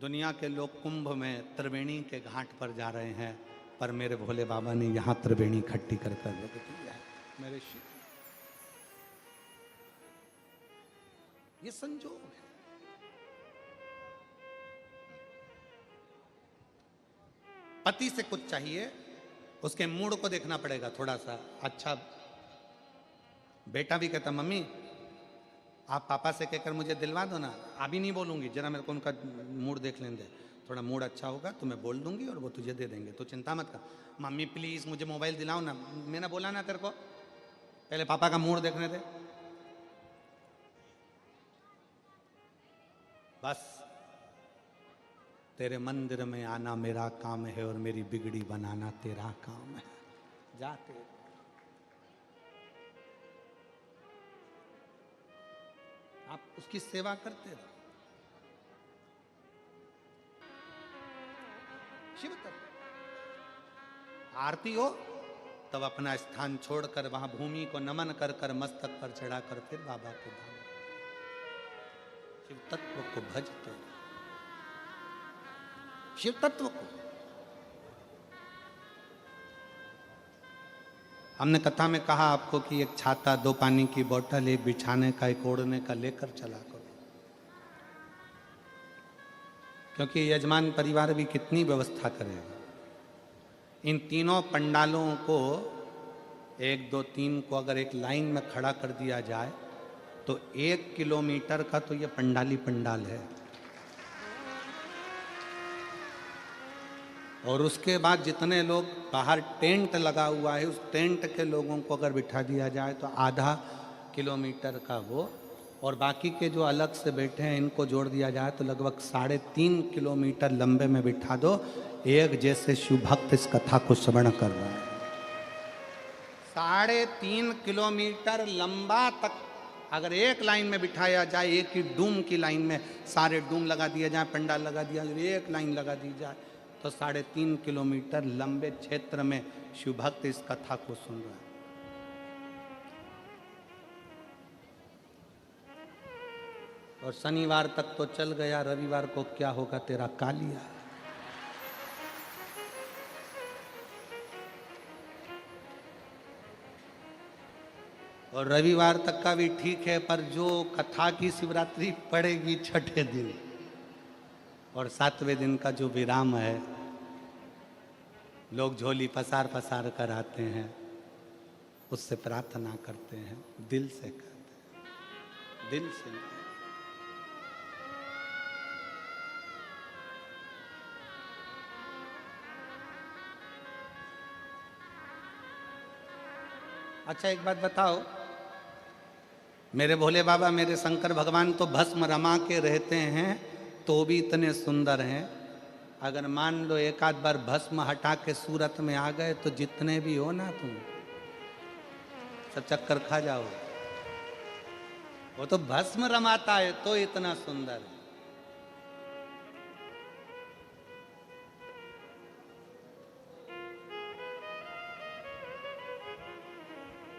दुनिया के लोग कुंभ में त्रिवेणी के घाट पर जा रहे हैं, पर मेरे भोले बाबा ने यहां त्रिवेणी इकट्ठी कर कर रख दी है। मेरे शिव, ये संजोग है। पति से कुछ चाहिए, उसके मूड को देखना पड़ेगा थोड़ा सा। अच्छा, बेटा भी कहता मम्मी आप पापा से कहकर मुझे दिलवा दो ना। अभी नहीं बोलूंगी, जरा मेरे को उनका मूड देख लेने दे, थोड़ा मूड अच्छा होगा तो मैं बोल दूंगी और वो तुझे दे देंगे, तो चिंता मत कर। मम्मी प्लीज मुझे मोबाइल दिलाओ ना। मैंने बोला ना तेरे को, पहले पापा का मूड देखने दे। बस तेरे मंदिर में आना मेरा काम है और मेरी बिगड़ी बनाना तेरा काम है। जाते आप उसकी सेवा करते रहो। शिव तत्व आरती हो तब अपना स्थान छोड़कर वहां भूमि को नमन कर कर मस्तक पर चढ़ाकर फिर बाबा के धाम। शिव तत्व को भजते, शिव तत्व को। हमने कथा में कहा आपको कि एक छाता, 2 पानी की बोतल, एक बिछाने का, एक ओढ़ने का लेकर चला करो, क्योंकि यजमान परिवार भी कितनी व्यवस्था करेगा। इन तीनों पंडालों को 1 2 3 को अगर एक लाइन में खड़ा कर दिया जाए तो 1 किलोमीटर का तो ये पंडाली पंडाल है। और उसके बाद जितने लोग बाहर टेंट लगा हुआ है उस टेंट के लोगों को अगर बिठा दिया जाए तो आधा किलोमीटर का वो, और बाकी के जो अलग से बैठे हैं इनको जोड़ दिया जाए तो लगभग 3.5 किलोमीटर लंबे में बिठा दो। एक जैसे शिव भक्त इस कथा को श्रवण कर रहा है। 3.5 किलोमीटर लंबा तक अगर एक लाइन में बिठाया जाए, एक ही डूम की लाइन में सारे डूम लगा दिया जाए, पंडाल लगा दिया जाए, एक लाइन लगा दी जाए तो 3.5 किलोमीटर लंबे क्षेत्र में शिव भक्त इस कथा को सुन रहा है। और शनिवार तक तो चल गया, रविवार को क्या होगा तेरा कालिया। और रविवार तक का भी ठीक है, पर जो कथा की शिवरात्रि पड़ेगी 6ठे दिन और 7वें दिन का जो विराम है, लोग झोली पसार पसार कर आते हैं, उससे प्रार्थना करते हैं, दिल से करते हैं, दिल से। अच्छा एक बात बताओ, मेरे भोले बाबा मेरे शंकर भगवान तो भस्म रमा के रहते हैं तो भी इतने सुंदर हैं। अगर मान लो एक आध बार भस्म हटा के सूरत में आ गए तो जितने भी हो ना तुम सब चक्कर खा जाओ। वो तो भस्म रमाता है तो इतना सुंदर है।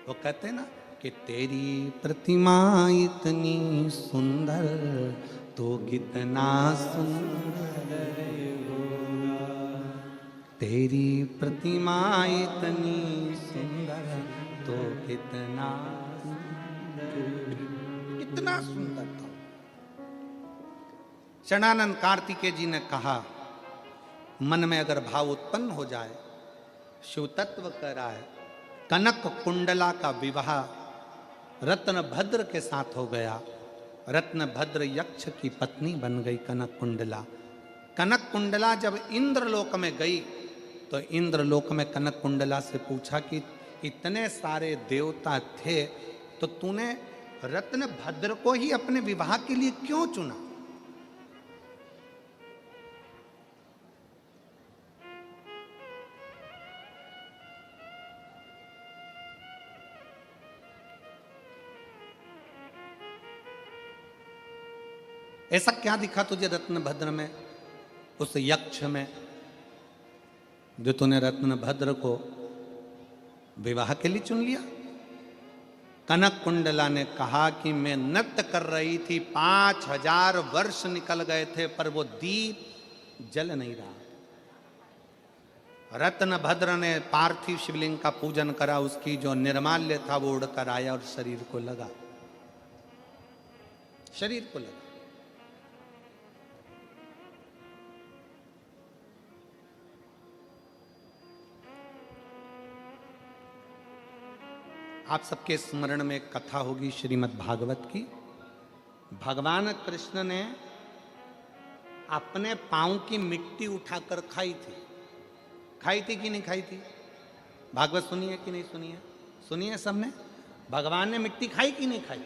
वो कहते ना कि तेरी प्रतिमा इतनी सुंदर तो कितना सुंदर होगा। तेरी प्रतिमा इतनी सुंदर तो कितना सुंदर था। शरणानंद कार्तिकेय जी ने कहा, मन में अगर भाव उत्पन्न हो जाए, शिव तत्व कह रहा है, कनक कुंडला का विवाह रत्न भद्र के साथ हो गया। रत्न भद्र यक्ष की पत्नी बन गई कनक कुंडला। कनक कुंडला जब इंद्रलोक में गई तो इंद्रलोक में कनक कुंडला से पूछा कि इतने सारे देवता थे तो तूने रत्न भद्र को ही अपने विवाह के लिए क्यों चुना? ऐसा क्या दिखा तुझे रत्न भद्र में, उस यक्ष में, जो तूने रत्न भद्र को विवाह के लिए चुन लिया? कनक कुंडला ने कहा कि मैं नृत्य कर रही थी, 5000 वर्ष निकल गए थे पर वो दीप जल नहीं रहा। रत्न भद्र ने पार्थिव शिवलिंग का पूजन करा, उसकी जो निर्माल्य था वो उड़कर आया और शरीर को लगा, शरीर को लगा। आप सबके स्मरण में एक कथा होगी श्रीमद् भागवत की। भगवान कृष्ण ने अपने पांव की मिट्टी उठाकर खाई थी। खाई थी कि नहीं खाई थी? भागवत सुनी है कि नहीं सुनी है? सुनी है सबने? भगवान ने मिट्टी खाई कि नहीं खाई?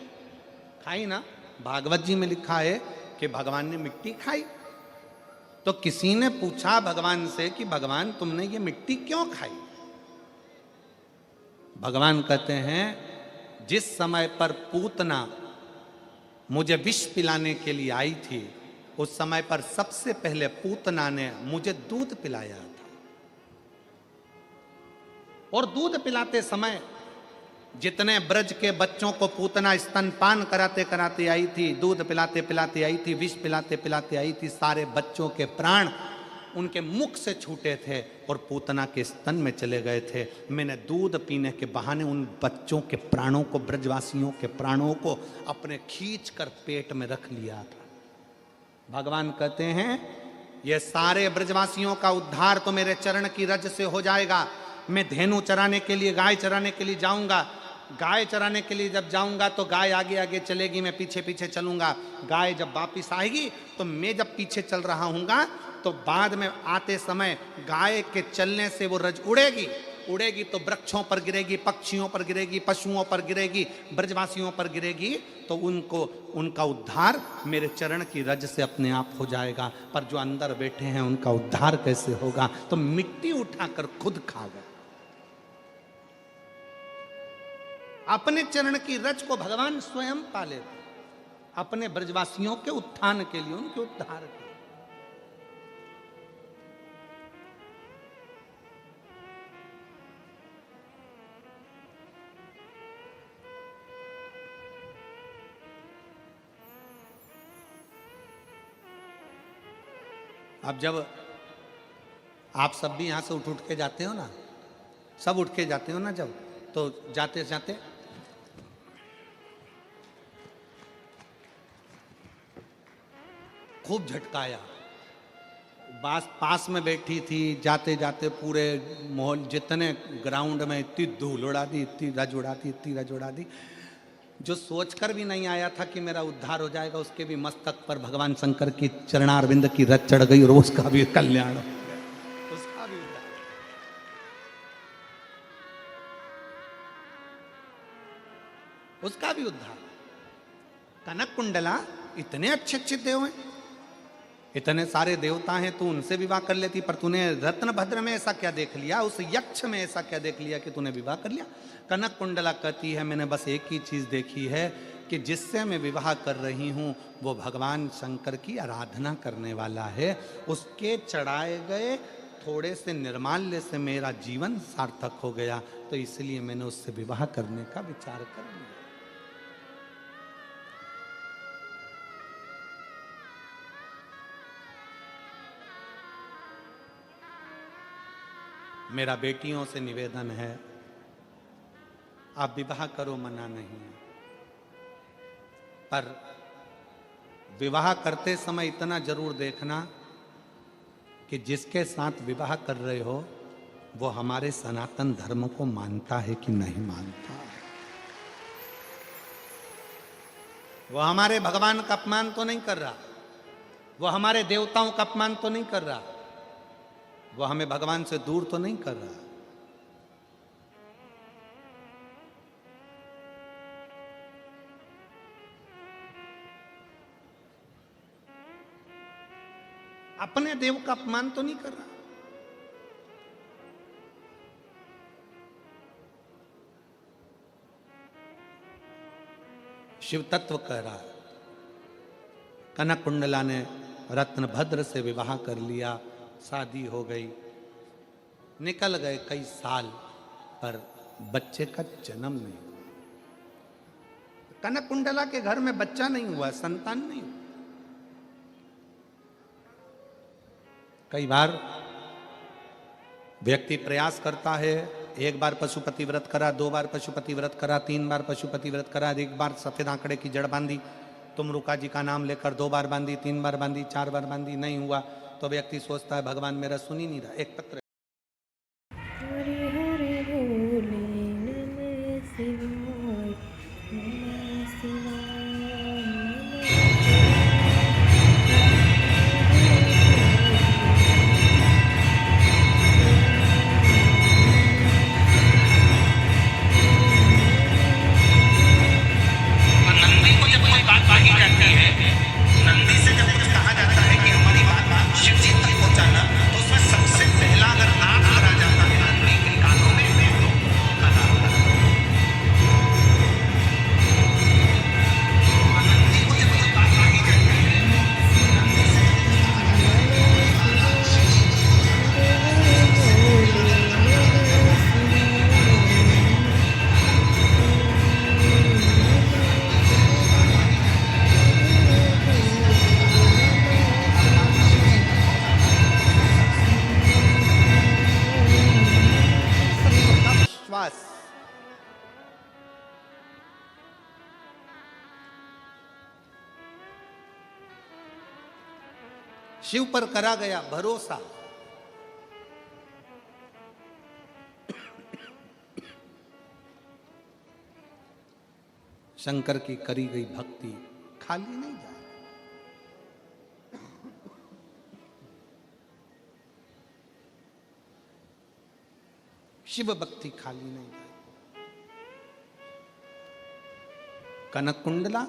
खाई ना। भागवत जी में लिखा है कि भगवान ने मिट्टी खाई। तो किसी ने पूछा भगवान से कि भगवान तुमने ये मिट्टी क्यों खाई? भगवान कहते हैं, जिस समय पर पूतना मुझे विष पिलाने के लिए आई थी, उस समय पर सबसे पहले पूतना ने मुझे दूध पिलाया था। और दूध पिलाते समय जितने ब्रज के बच्चों को पूतना स्तनपान कराते कराते आई थी, दूध पिलाते पिलाते आई थी, विष पिलाते पिलाते आई थी, सारे बच्चों के प्राण उनके मुख से छूटे थे और पूतना के स्तन में चले गए थे। मैंने दूध पीने के बहाने उन बच्चों के प्राणों को, ब्रजवासियों के प्राणों को अपने खींच कर पेट में रख लिया था। भगवान कहते हैं, ये सारे ब्रजवासियों का उद्धार तो मेरे चरण की रज से हो जाएगा। मैं धेनु चराने के लिए, गाय चराने के लिए जाऊंगा। गाय चराने के लिए जब जाऊंगा तो गाय आगे आगे चलेगी, मैं पीछे पीछे चलूंगा। गाय जब वापिस आएगी तो मैं जब पीछे चल रहा हूँगा तो बाद में आते समय गाय के चलने से वो रज उड़ेगी। उड़ेगी तो वृक्षों पर गिरेगी, पक्षियों पर गिरेगी, पशुओं पर गिरेगी, ब्रजवासियों पर गिरेगी, तो उनको, उनका उद्धार मेरे चरण की रज से अपने आप हो जाएगा। पर जो अंदर बैठे हैं उनका उद्धार कैसे होगा? तो मिट्टी उठाकर खुद खा गए। अपने चरण की रज को भगवान स्वयं पाले थे, अपने ब्रजवासियों के उत्थान के लिए, उनके उद्धार के लिए। अब जब आप सब भी यहाँ से उठ उठ के जाते हो ना, सब उठ के जाते हो ना, जब तो जाते जाते खूब झटकाया। पास में बैठी थी, जाते जाते पूरे माहौल, जितने ग्राउंड में इतनी धूल उड़ा दी, इतनी रज उड़ा दी, इतनी रज उड़ा दी। जो सोचकर भी नहीं आया था कि मेरा उद्धार हो जाएगा, उसके भी मस्तक पर भगवान शंकर की चरणारविंद की रज चढ़ गई और उसका भी कल्याण हो गया, उसका भी उद्धार। उसका भी उद्धार। कनक कुंडला इतने अच्छे अच्छे देव हैं, इतने सारे देवता हैं, तू उनसे विवाह कर लेती, पर तूने रत्नभद्र में ऐसा क्या देख लिया, उस यक्ष में ऐसा क्या देख लिया कि तूने विवाह कर लिया। कनक कुंडला कहती है मैंने बस एक ही चीज देखी है कि जिससे मैं विवाह कर रही हूं वो भगवान शंकर की आराधना करने वाला है, उसके चढ़ाए गए थोड़े से निर्माल्य से मेरा जीवन सार्थक हो गया, तो इसलिए मैंने उससे विवाह करने का विचार कर लिया। मेरा बेटियों से निवेदन है, आप विवाह करो, मना नहीं है, पर विवाह करते समय इतना जरूर देखना कि जिसके साथ विवाह कर रहे हो वो हमारे सनातन धर्म को मानता है कि नहीं मानता। वो हमारे भगवान का अपमान तो नहीं कर रहा, वो हमारे देवताओं का अपमान तो नहीं कर रहा, वो हमें भगवान से दूर तो नहीं कर रहा। अपने देव का अपमान तो नहीं कर रहा। शिव तत्व कह रहा है। कनक कुंडला ने रत्नभद्र से विवाह कर लिया, शादी हो गई, निकल गए कई साल, पर बच्चे का जन्म नहीं हुआ। कनक कुंडला के घर में बच्चा नहीं हुआ, संतान नहीं हुआ। कई बार व्यक्ति प्रयास करता है, एक बार पशुपति व्रत करा, 2 बार पशुपति व्रत करा, 3 बार पशुपति व्रत करा, 1 बार सफेद आंकड़े की जड़ बांधी, तुमरुका जी का नाम लेकर 2 बार बांधी, 3 बार बांधी, 4 बार बांधी, नहीं हुआ, तो व्यक्ति सोचता है भगवान मेरा सुन ही नहीं रहा। एक पत्र हरे हरे बोले नमः शिवाय, नमः शिवाय, नंदी को जब कोई बात कही जाती है, नंदी से जब कुछ कहा जाता है कि हमारी बात शिव जी तक पहुंचाना, तो उसमें सबसे पहला अगर नाद करा जाता है नंदी के कानों में, तो का नाद करा। नंदी को जब कोई बात कही जाती है, नंदी से जब कुछ कहा जाता है कि हमारी बात शिव जी तक पहुंचाना, तो सबसे पहला विश्वास। शिव पर करा गया भरोसा। शंकर की करी गई भक्ति खाली नहीं जाए। शिव भक्ति खाली नहीं जाए। कनक कुंडला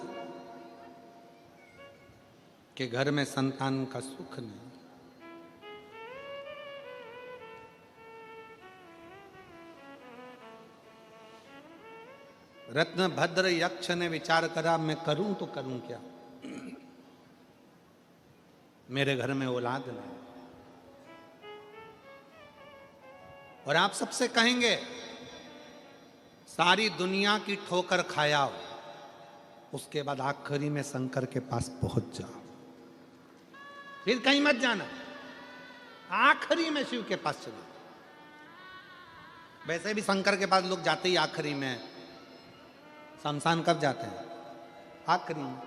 के घर में संतान का सुख नहीं। रत्नभद्र यक्ष ने विचार करा मैं करूं तो करूं क्या, मेरे घर में औलाद नहीं। और आप सबसे कहेंगे सारी दुनिया की ठोकर खाया, उसके बाद आखिरी में शंकर के पास पहुंच जाओ, फिर कहीं मत जाना, आखिरी में शिव के पास चलो। वैसे भी शंकर के पास लोग जाते ही आखिरी में। शमशान कब जाते हैं? आखिरी में।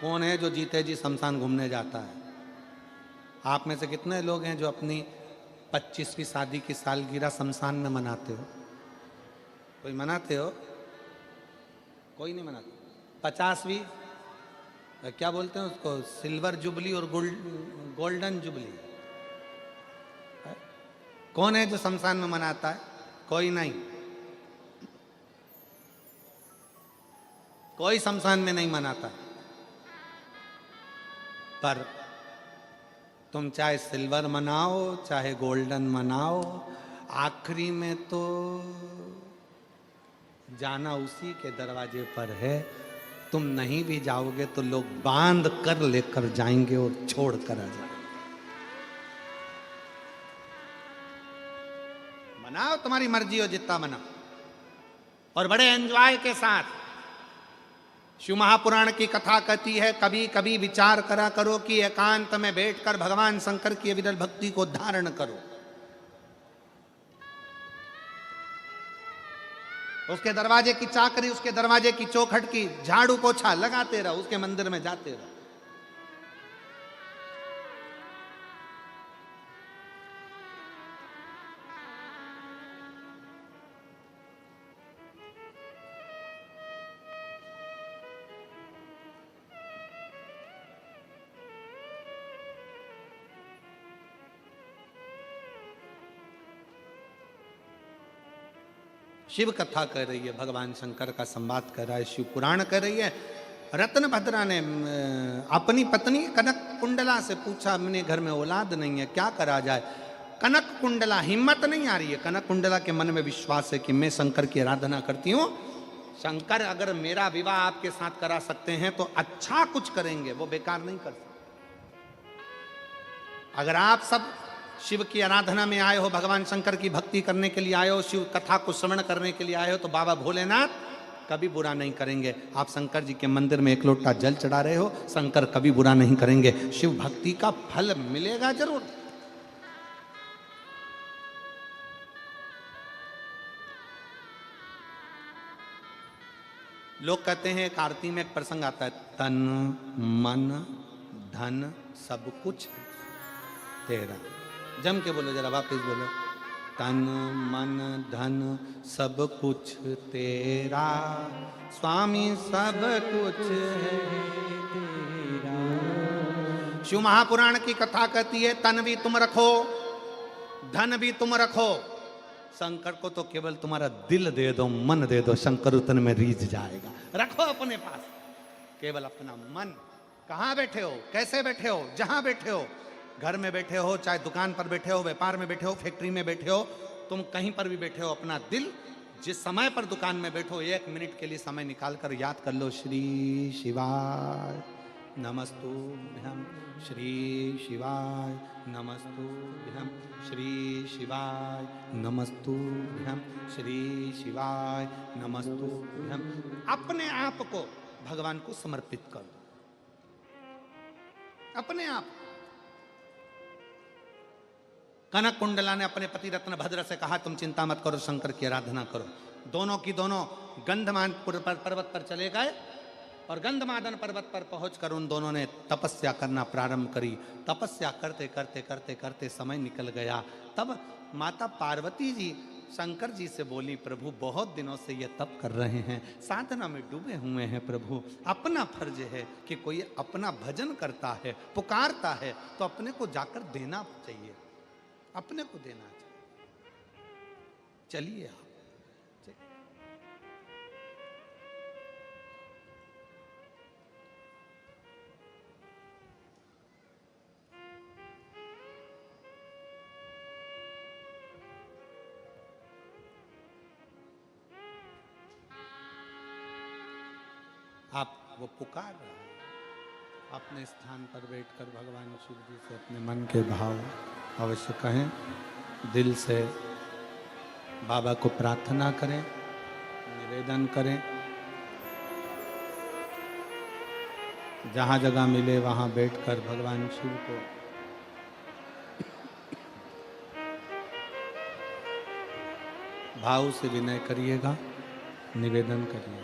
कौन है जो जीते जी शमशान घूमने जाता है? आप में से कितने लोग हैं जो अपनी 25वीं शादी की सालगिरह शमशान में मनाते हो? कोई मनाते हो? कोई नहीं मनाता। 50वीं क्या बोलते हैं उसको, सिल्वर जुबली और गोल्डन जुबली, कौन है जो शमशान में मनाता है? कोई नहीं, कोई शमशान में नहीं मनाता। पर तुम चाहे सिल्वर मनाओ चाहे गोल्डन मनाओ, आखिरी में तो जाना उसी के दरवाजे पर है। तुम नहीं भी जाओगे तो लोग बांध कर लेकर जाएंगे और छोड़ कर आ जाएंगे। मनाओ, तुम्हारी मर्जी हो जितना मनाओ, और बड़े एंजॉय के साथ। शिव महापुराण की कथा कहती है, कभी कभी विचार करा करो कि एकांत में बैठकर भगवान शंकर की अविरल भक्ति को धारण करो। उसके दरवाजे की चाकरी, उसके दरवाजे की चौखट की झाड़ू पोछा लगाते रहो, उसके मंदिर में जाते रहो। शिव कथा कह रही है, भगवान शंकर का संवाद कर रहा है, शिव पुराण कह रही है। रत्नभद्रा ने अपनी पत्नी कनक कुंडला से पूछा, अपने घर में औलाद नहीं है, क्या करा जाए? कनक कुंडला, हिम्मत नहीं आ रही है। कनक कुंडला के मन में विश्वास है कि मैं शंकर की आराधना करती हूँ, शंकर अगर मेरा विवाह आपके साथ करा सकते हैं तो अच्छा कुछ करेंगे, वो बेकार नहीं कर सकते। अगर आप सब शिव की आराधना में आए हो, भगवान शंकर की भक्ति करने के लिए आए हो, शिव कथा को श्रवण करने के लिए आए हो, तो बाबा भोलेनाथ कभी बुरा नहीं करेंगे। आप शंकर जी के मंदिर में एक लोटा जल चढ़ा रहे हो, शंकर कभी बुरा नहीं करेंगे। शिव भक्ति का फल मिलेगा जरूर। लोग कहते हैं, एक आरती में एक प्रसंग आता है, तन मन धन सब कुछ तेरा। जम के बोलो जरा, वापस बोलो, तन मन धन सब कुछ तेरा, स्वामी सब कुछ है तेरा। शिव महापुराण की कथा कहती है, तन भी तुम रखो, धन भी तुम रखो, शंकर को तो केवल तुम्हारा दिल दे दो, मन दे दो, शंकर उतन में रीझ जाएगा। रखो अपने पास केवल अपना मन। कहाँ बैठे हो, कैसे बैठे हो, जहां बैठे हो, घर में बैठे हो, चाहे दुकान पर बैठे हो, व्यापार में बैठे हो, फैक्ट्री में बैठे हो, तुम कहीं पर भी बैठे हो, अपना दिल जिस समय पर दुकान में बैठो, 1 मिनट के लिए समय निकाल कर याद कर लो, श्री शिवाय नमस्तुभ्यं, श्री शिवाय नमस्तुभ्यं, श्री शिवाय नमस्तुभ्यं, श्री शिवाय नमस्तुभ्यं। अपने आप को भगवान को समर्पित कर दो, अपने आप। कनक कुंडला ने अपने पति रत्नभद्र से कहा, तुम चिंता मत करो, शंकर की आराधना करो। दोनों की दोनों गंधमान पर्वत पर चले गए और गंधमादन पर्वत पर पहुंचकर उन दोनों ने तपस्या करना प्रारंभ करी। तपस्या करते करते करते करते समय निकल गया। तब माता पार्वती जी शंकर जी से बोली, प्रभु बहुत दिनों से ये तप कर रहे हैं, साधना में डूबे हुए हैं, प्रभु अपना फर्ज है कि कोई अपना भजन करता है, पुकारता है, तो अपने को जाकर देना चाहिए, अपने को देना चाहिए। चलिए आप। आप वो पुकार रहे हैं, अपने स्थान पर बैठकर भगवान शिव जी से अपने मन के भाव अवश्य कहें, दिल से बाबा को प्रार्थना करें, निवेदन करें। जहाँ जगह मिले वहाँ बैठकर भगवान शिव को भाव से विनय करिएगा, निवेदन करिएगा।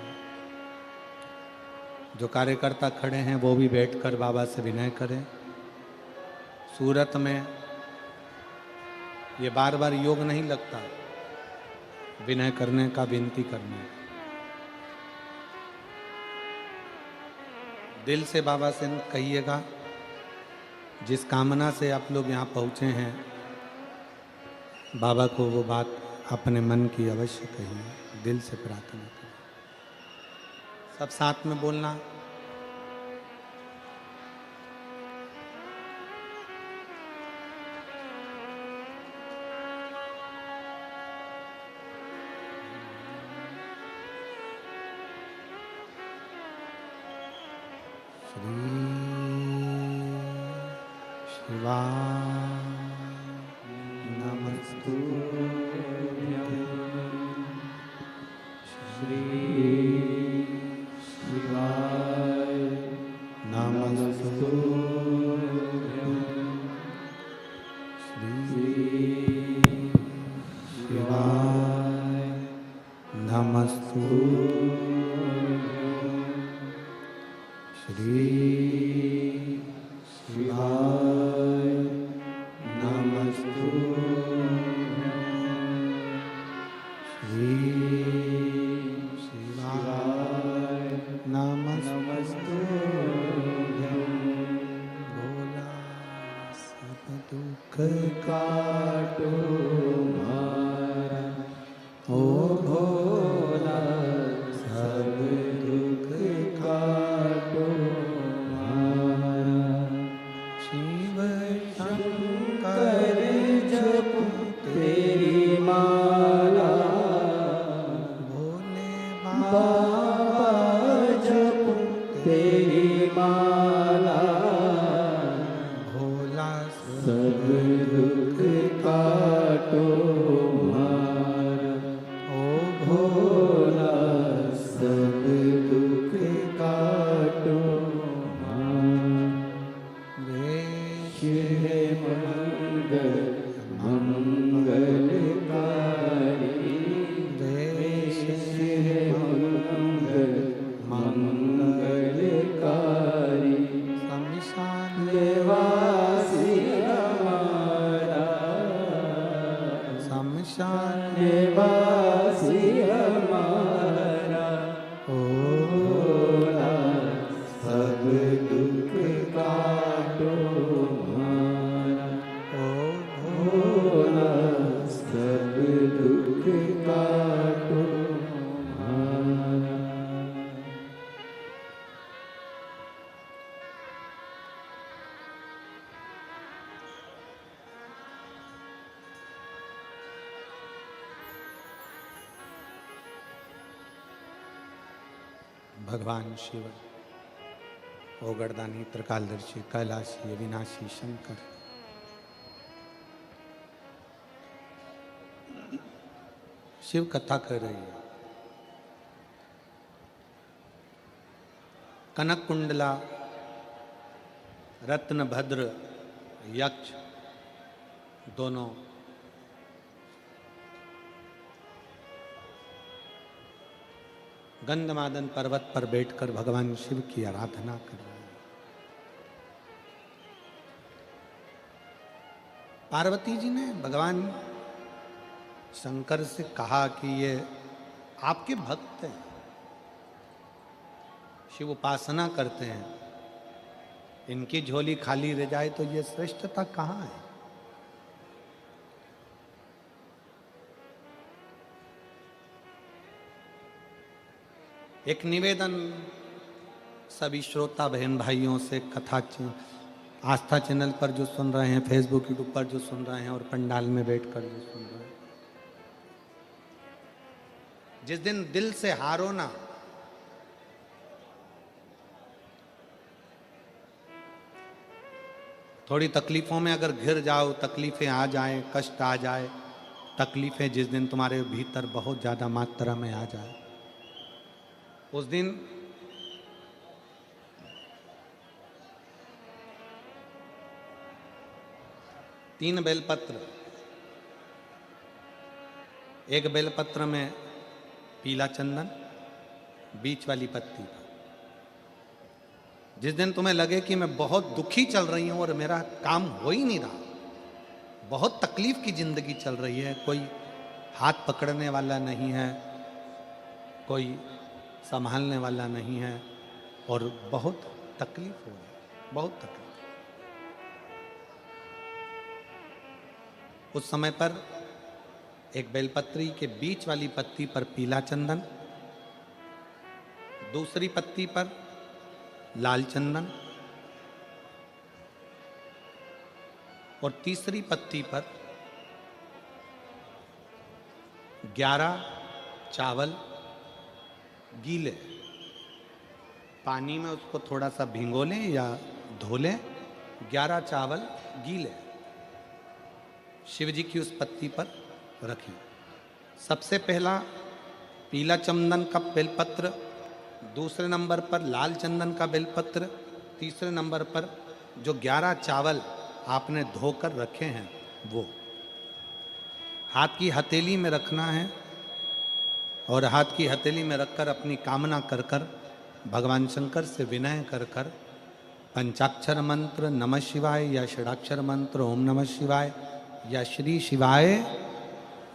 जो कार्यकर्ता खड़े हैं वो भी बैठकर बाबा से विनय करें। सूरत में ये बार बार योग नहीं लगता विनय करने का, विनती करने का। दिल से बाबा से कहिएगा, जिस कामना से आप लोग यहाँ पहुँचे हैं बाबा को वो बात अपने मन की अवश्य कहिए, दिल से प्रार्थना करें। सब साथ में बोलना। भगवान शिव, ओगरदानी, त्रिकालदर्शी, कैलाशी, अविनाशी शंकर, शिव कथा कर रही है। कनक कुंडला, रत्नभद्र, यक्ष दोनों गंधमादन पर्वत पर बैठकर भगवान शिव की आराधना कर रहे हैं। पार्वती जी ने भगवान शंकर से कहा कि ये आपके भक्त हैं, शिव उपासना करते हैं, इनकी झोली खाली रह जाए तो ये श्रेष्ठता कहाँ है? एक निवेदन सभी श्रोता बहन भाइयों से, कथा आस्था चैनल पर जो सुन रहे हैं, फेसबुक यूट्यूब पर जो सुन रहे हैं और पंडाल में बैठकर जो सुन रहे हैं, जिस दिन दिल से हारो ना, थोड़ी तकलीफों में अगर घिर जाओ, तकलीफें आ जाएं, कष्ट आ जाए, तकलीफें जिस दिन तुम्हारे भीतर बहुत ज्यादा मात्रा में आ जाए, उस दिन तीन बेलपत्र, एक बेलपत्र में पीला चंदन, बीच वाली पत्ती, जिस दिन तुम्हें लगे कि मैं बहुत दुखी चल रही हूं और मेरा काम हो ही नहीं रहा, बहुत तकलीफ की जिंदगी चल रही है, कोई हाथ पकड़ने वाला नहीं है, कोई संभालने वाला नहीं है और बहुत तकलीफ हो रही, बहुत तकलीफ। उस समय पर एक बेलपत्री के बीच वाली पत्ती पर पीला चंदन, दूसरी पत्ती पर लाल चंदन और तीसरी पत्ती पर 11 चावल गीले, पानी में उसको थोड़ा सा भिगो लें या धो लें। 11 चावल गीले शिव जी की उस पत्ती पर रखें। सबसे पहला पीला चंदन का बेलपत्र, दूसरे नंबर पर लाल चंदन का बेलपत्र, तीसरे नंबर पर जो 11 चावल आपने धोकर रखे हैं वो हाथ की हथेली में रखना है और हाथ की हथेली में रखकर अपनी कामना कर कर भगवान शंकर से विनय कर कर पंचाक्षर मंत्र नमः शिवाय या षडाक्षर मंत्र ओम नमः शिवाय या श्री शिवाय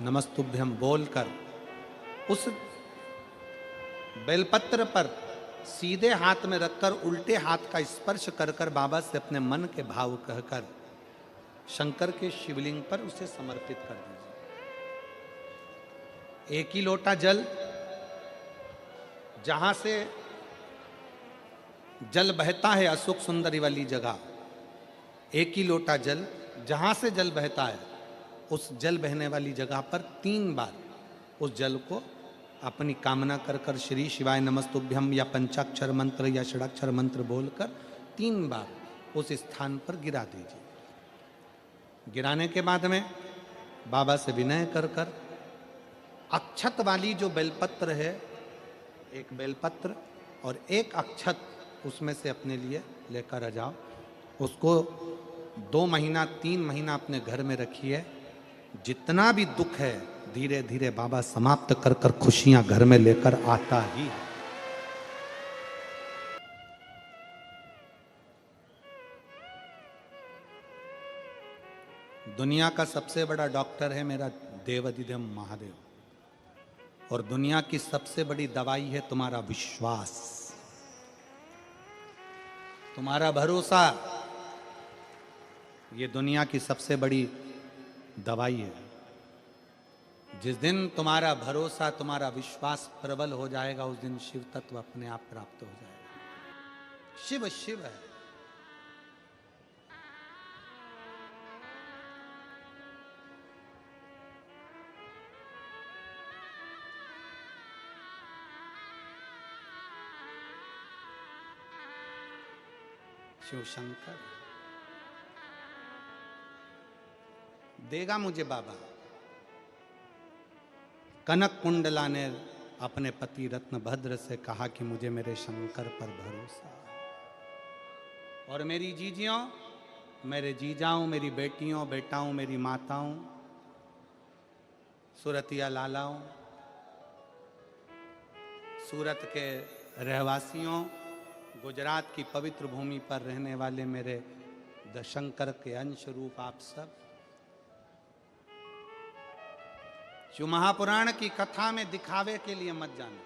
नमस्तुभ्यम बोलकर उस बेलपत्र पर सीधे हाथ में रखकर उल्टे हाथ का स्पर्श कर कर बाबा से अपने मन के भाव कहकर शंकर के शिवलिंग पर उसे समर्पित कर दीजिए। एक ही लोटा जल, जहां से जल बहता है अशोक सुंदरी वाली जगह, एक ही लोटा जल जहां से जल बहता है उस जल बहने वाली जगह पर 3 बार उस जल को अपनी कामना कर कर श्री शिवाय नमस्तुभ्यम या पंचाक्षर मंत्र या षडाक्षर मंत्र बोलकर 3 बार उस स्थान पर गिरा दीजिए। गिराने के बाद में बाबा से विनय कर कर अक्षत वाली जो बेलपत्र है, एक बेलपत्र और एक अक्षत उसमें से अपने लिए लेकर आ जाओ। उसको 2 महीना 3 महीना अपने घर में रखिए। जितना भी दुख है धीरे धीरे बाबा समाप्त कर कर खुशियां घर में लेकर आता ही है। दुनिया का सबसे बड़ा डॉक्टर है मेरा देवाधिदेव महादेव, और दुनिया की सबसे बड़ी दवाई है तुम्हारा विश्वास, तुम्हारा भरोसा। ये दुनिया की सबसे बड़ी दवाई है। जिस दिन तुम्हारा भरोसा तुम्हारा विश्वास प्रबल हो जाएगा उस दिन शिव तत्व अपने आप प्राप्त हो जाएगा। शिव शिव है। शिव शंकर देगा मुझे बाबा। कनक कुंडला ने अपने पति रत्न भद्र से कहा कि मुझे मेरे शंकर पर भरोसा है। और मेरी जीजियों, मेरे जीजाओं, मेरी बेटियों, बेटाओं, मेरी माताओं, सूरतिया लालाओं, सूरत के रहवासियों, गुजरात की पवित्र भूमि पर रहने वाले मेरे दशंकर के अंश रूप आप सब, शिव महापुराण की कथा में दिखावे के लिए मत जाना।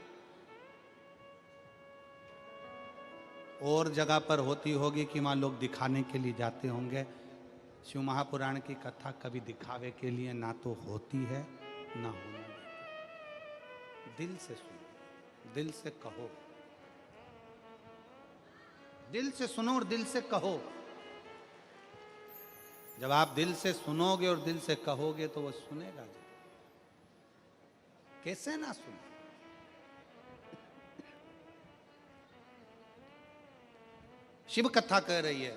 और जगह पर होती होगी कि वहां लोग दिखाने के लिए जाते होंगे। शिव महापुराण की कथा कभी दिखावे के लिए ना तो होती है ना होना देती। दिल से सुनो, दिल से कहो, दिल से सुनो और दिल से कहो। जब आप दिल से सुनोगे और दिल से कहोगे तो वो सुनेगा। कैसे ना सुने? शिव कथा कह रही है,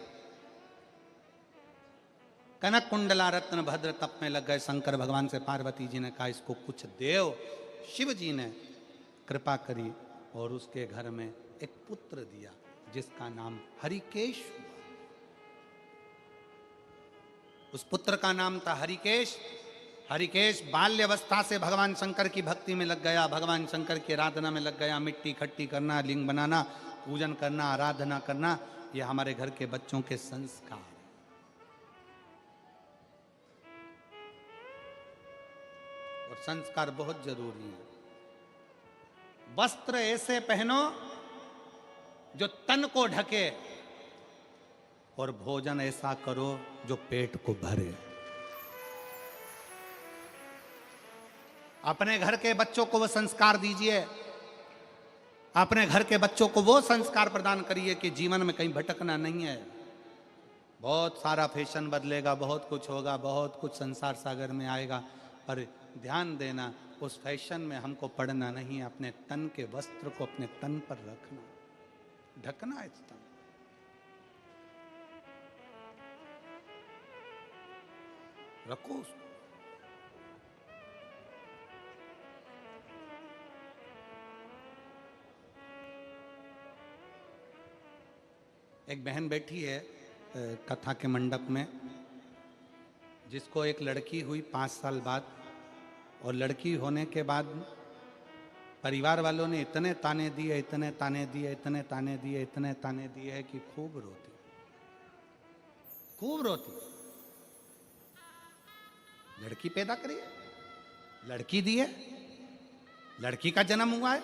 कनक कुंडला रत्न भद्र तप में लग गए। शंकर भगवान से पार्वती जी ने कहा इसको कुछ देव। शिव जी ने कृपा करी और उसके घर में एक पुत्र दिया जिसका नाम हरिकेश हुआ। उस पुत्र का नाम था हरिकेश। हरिकेश बाल्य अवस्था से भगवान शंकर की भक्ति में लग गया, भगवान शंकर की आराधना में लग गया। मिट्टी इकट्ठी करना, लिंग बनाना, पूजन करना, आराधना करना, ये हमारे घर के बच्चों के संस्कार। और संस्कार बहुत जरूरी है। वस्त्र ऐसे पहनो जो तन को ढके और भोजन ऐसा करो जो पेट को भरे। अपने घर के बच्चों को वो संस्कार दीजिए, अपने घर के बच्चों को वो संस्कार प्रदान करिए कि जीवन में कहीं भटकना नहीं है। बहुत सारा फैशन बदलेगा, बहुत कुछ होगा, बहुत कुछ संसार सागर में आएगा, पर ध्यान देना उस फैशन में हमको पड़ना नहीं है। अपने तन के वस्त्र को अपने तन पर रखना, ढकना है तन। रखो उसको। एक बहन बैठी है कथा के मंडप में, जिसको एक लड़की हुई 5 साल बाद, और लड़की होने के बाद परिवार वालों ने इतने ताने दिए, इतने ताने दिए, इतने ताने दिए, इतने ताने दिए है कि खूब रोती, खूब रोती। लड़की पैदा करी है, लड़की दी है, लड़की का जन्म हुआ है।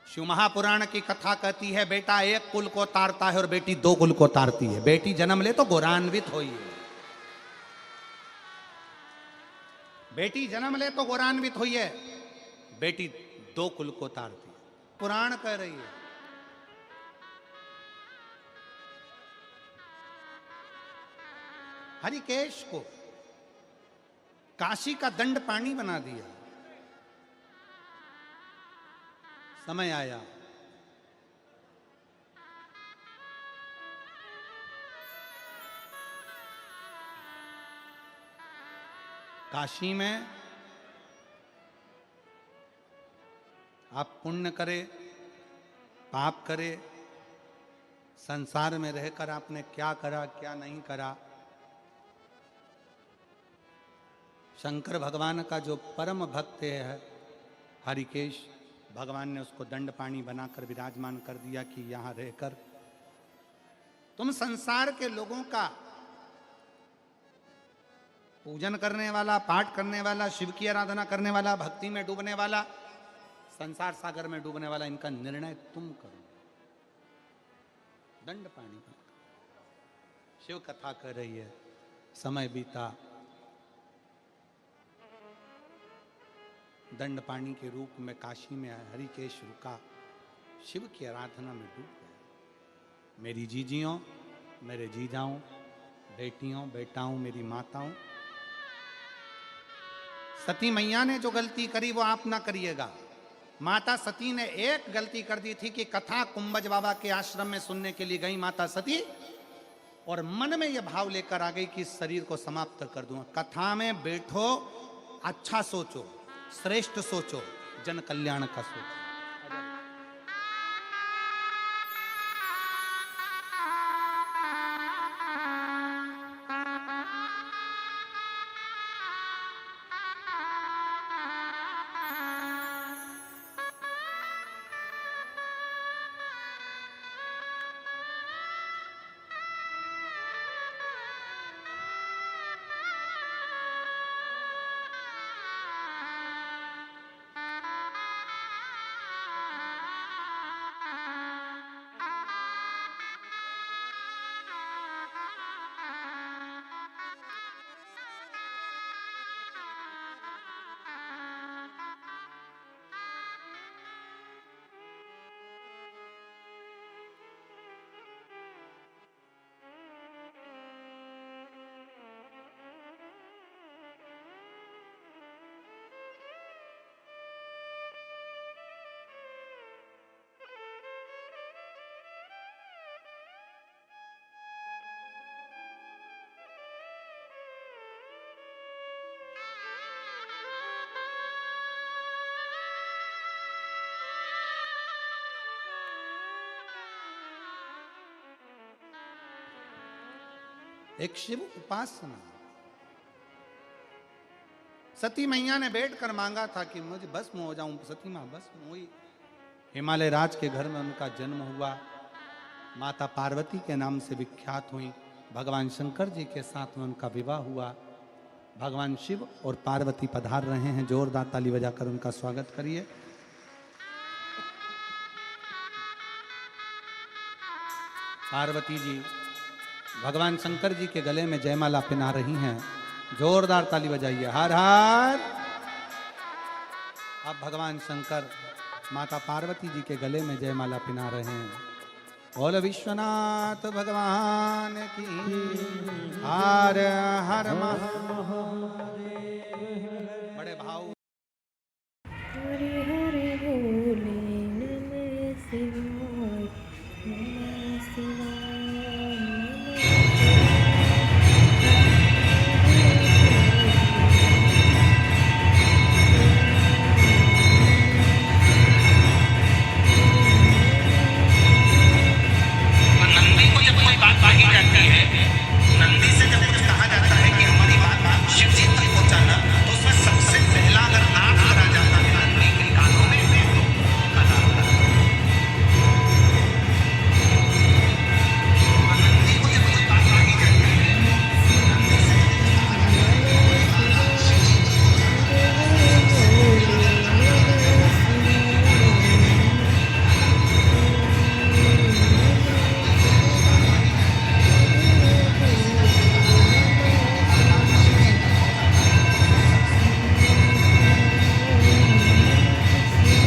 शिव महापुराण की कथा कहती है बेटा एक कुल को तारता है और बेटी 2 कुल को तारती है। बेटी जन्म ले तो गौरान्वित हुई है, बेटी जन्म ले तो गौरान्वित हुई है, बेटी 2 कुल को तारती है। पुराण कह रही है। हरिकेश को काशी का दंड पानी बना दिया। समय आया काशी में आप पुण्य करे, पाप करे, संसार में रहकर आपने क्या करा क्या नहीं करा, शंकर भगवान का जो परम भक्त है हरिकेश, भगवान ने उसको दंड पानी बनाकर विराजमान कर दिया कि यहां रहकर तुम संसार के लोगों का पूजन करने वाला, पाठ करने वाला, शिव की आराधना करने वाला, भक्ति में डूबने वाला, संसार सागर में डूबने वाला, इनका निर्णय तुम करो। दंड पानी बनाकर शिव कथा कर रही है। समय बीता, दंड पानी के रूप में काशी में हरिकेश रुका, शिव की आराधना में डूब गए। मेरी जीजियों, मेरे जीजाओं, बेटियों, बेटाओं, मेरी माताओं, सती मैया ने जो गलती करी वो आप ना करिएगा। माता सती ने एक गलती कर दी थी कि कथा कुंभज बाबा के आश्रम में सुनने के लिए गई माता सती, और मन में यह भाव लेकर आ गई कि इस शरीर को समाप्त कर दूंगा। कथा में बैठो, अच्छा सोचो, श्रेष्ठ सोचो, जन कल्याण का सोचो। एक शिव उपासना। सती मैया ने बैठकर मांगा था कि मुझे भस्म हो जाऊं, सती मां भस्म हुई। हिमालय राज के घर में उनका जन्म हुआ, माता पार्वती के नाम से विख्यात हुई। भगवान शंकर जी के साथ में उनका विवाह हुआ। भगवान शिव और पार्वती पधार रहे हैं, जोरदार ताली बजाकर उनका स्वागत करिए। पार्वती जी भगवान शंकर जी के गले में जयमाला पहना रही हैं, जोरदार ताली बजाइए। हर हर अब भगवान शंकर माता पार्वती जी के गले में जयमाला पिना रहे हैं। बोल विश्वनाथ भगवान की हर हर महादेव।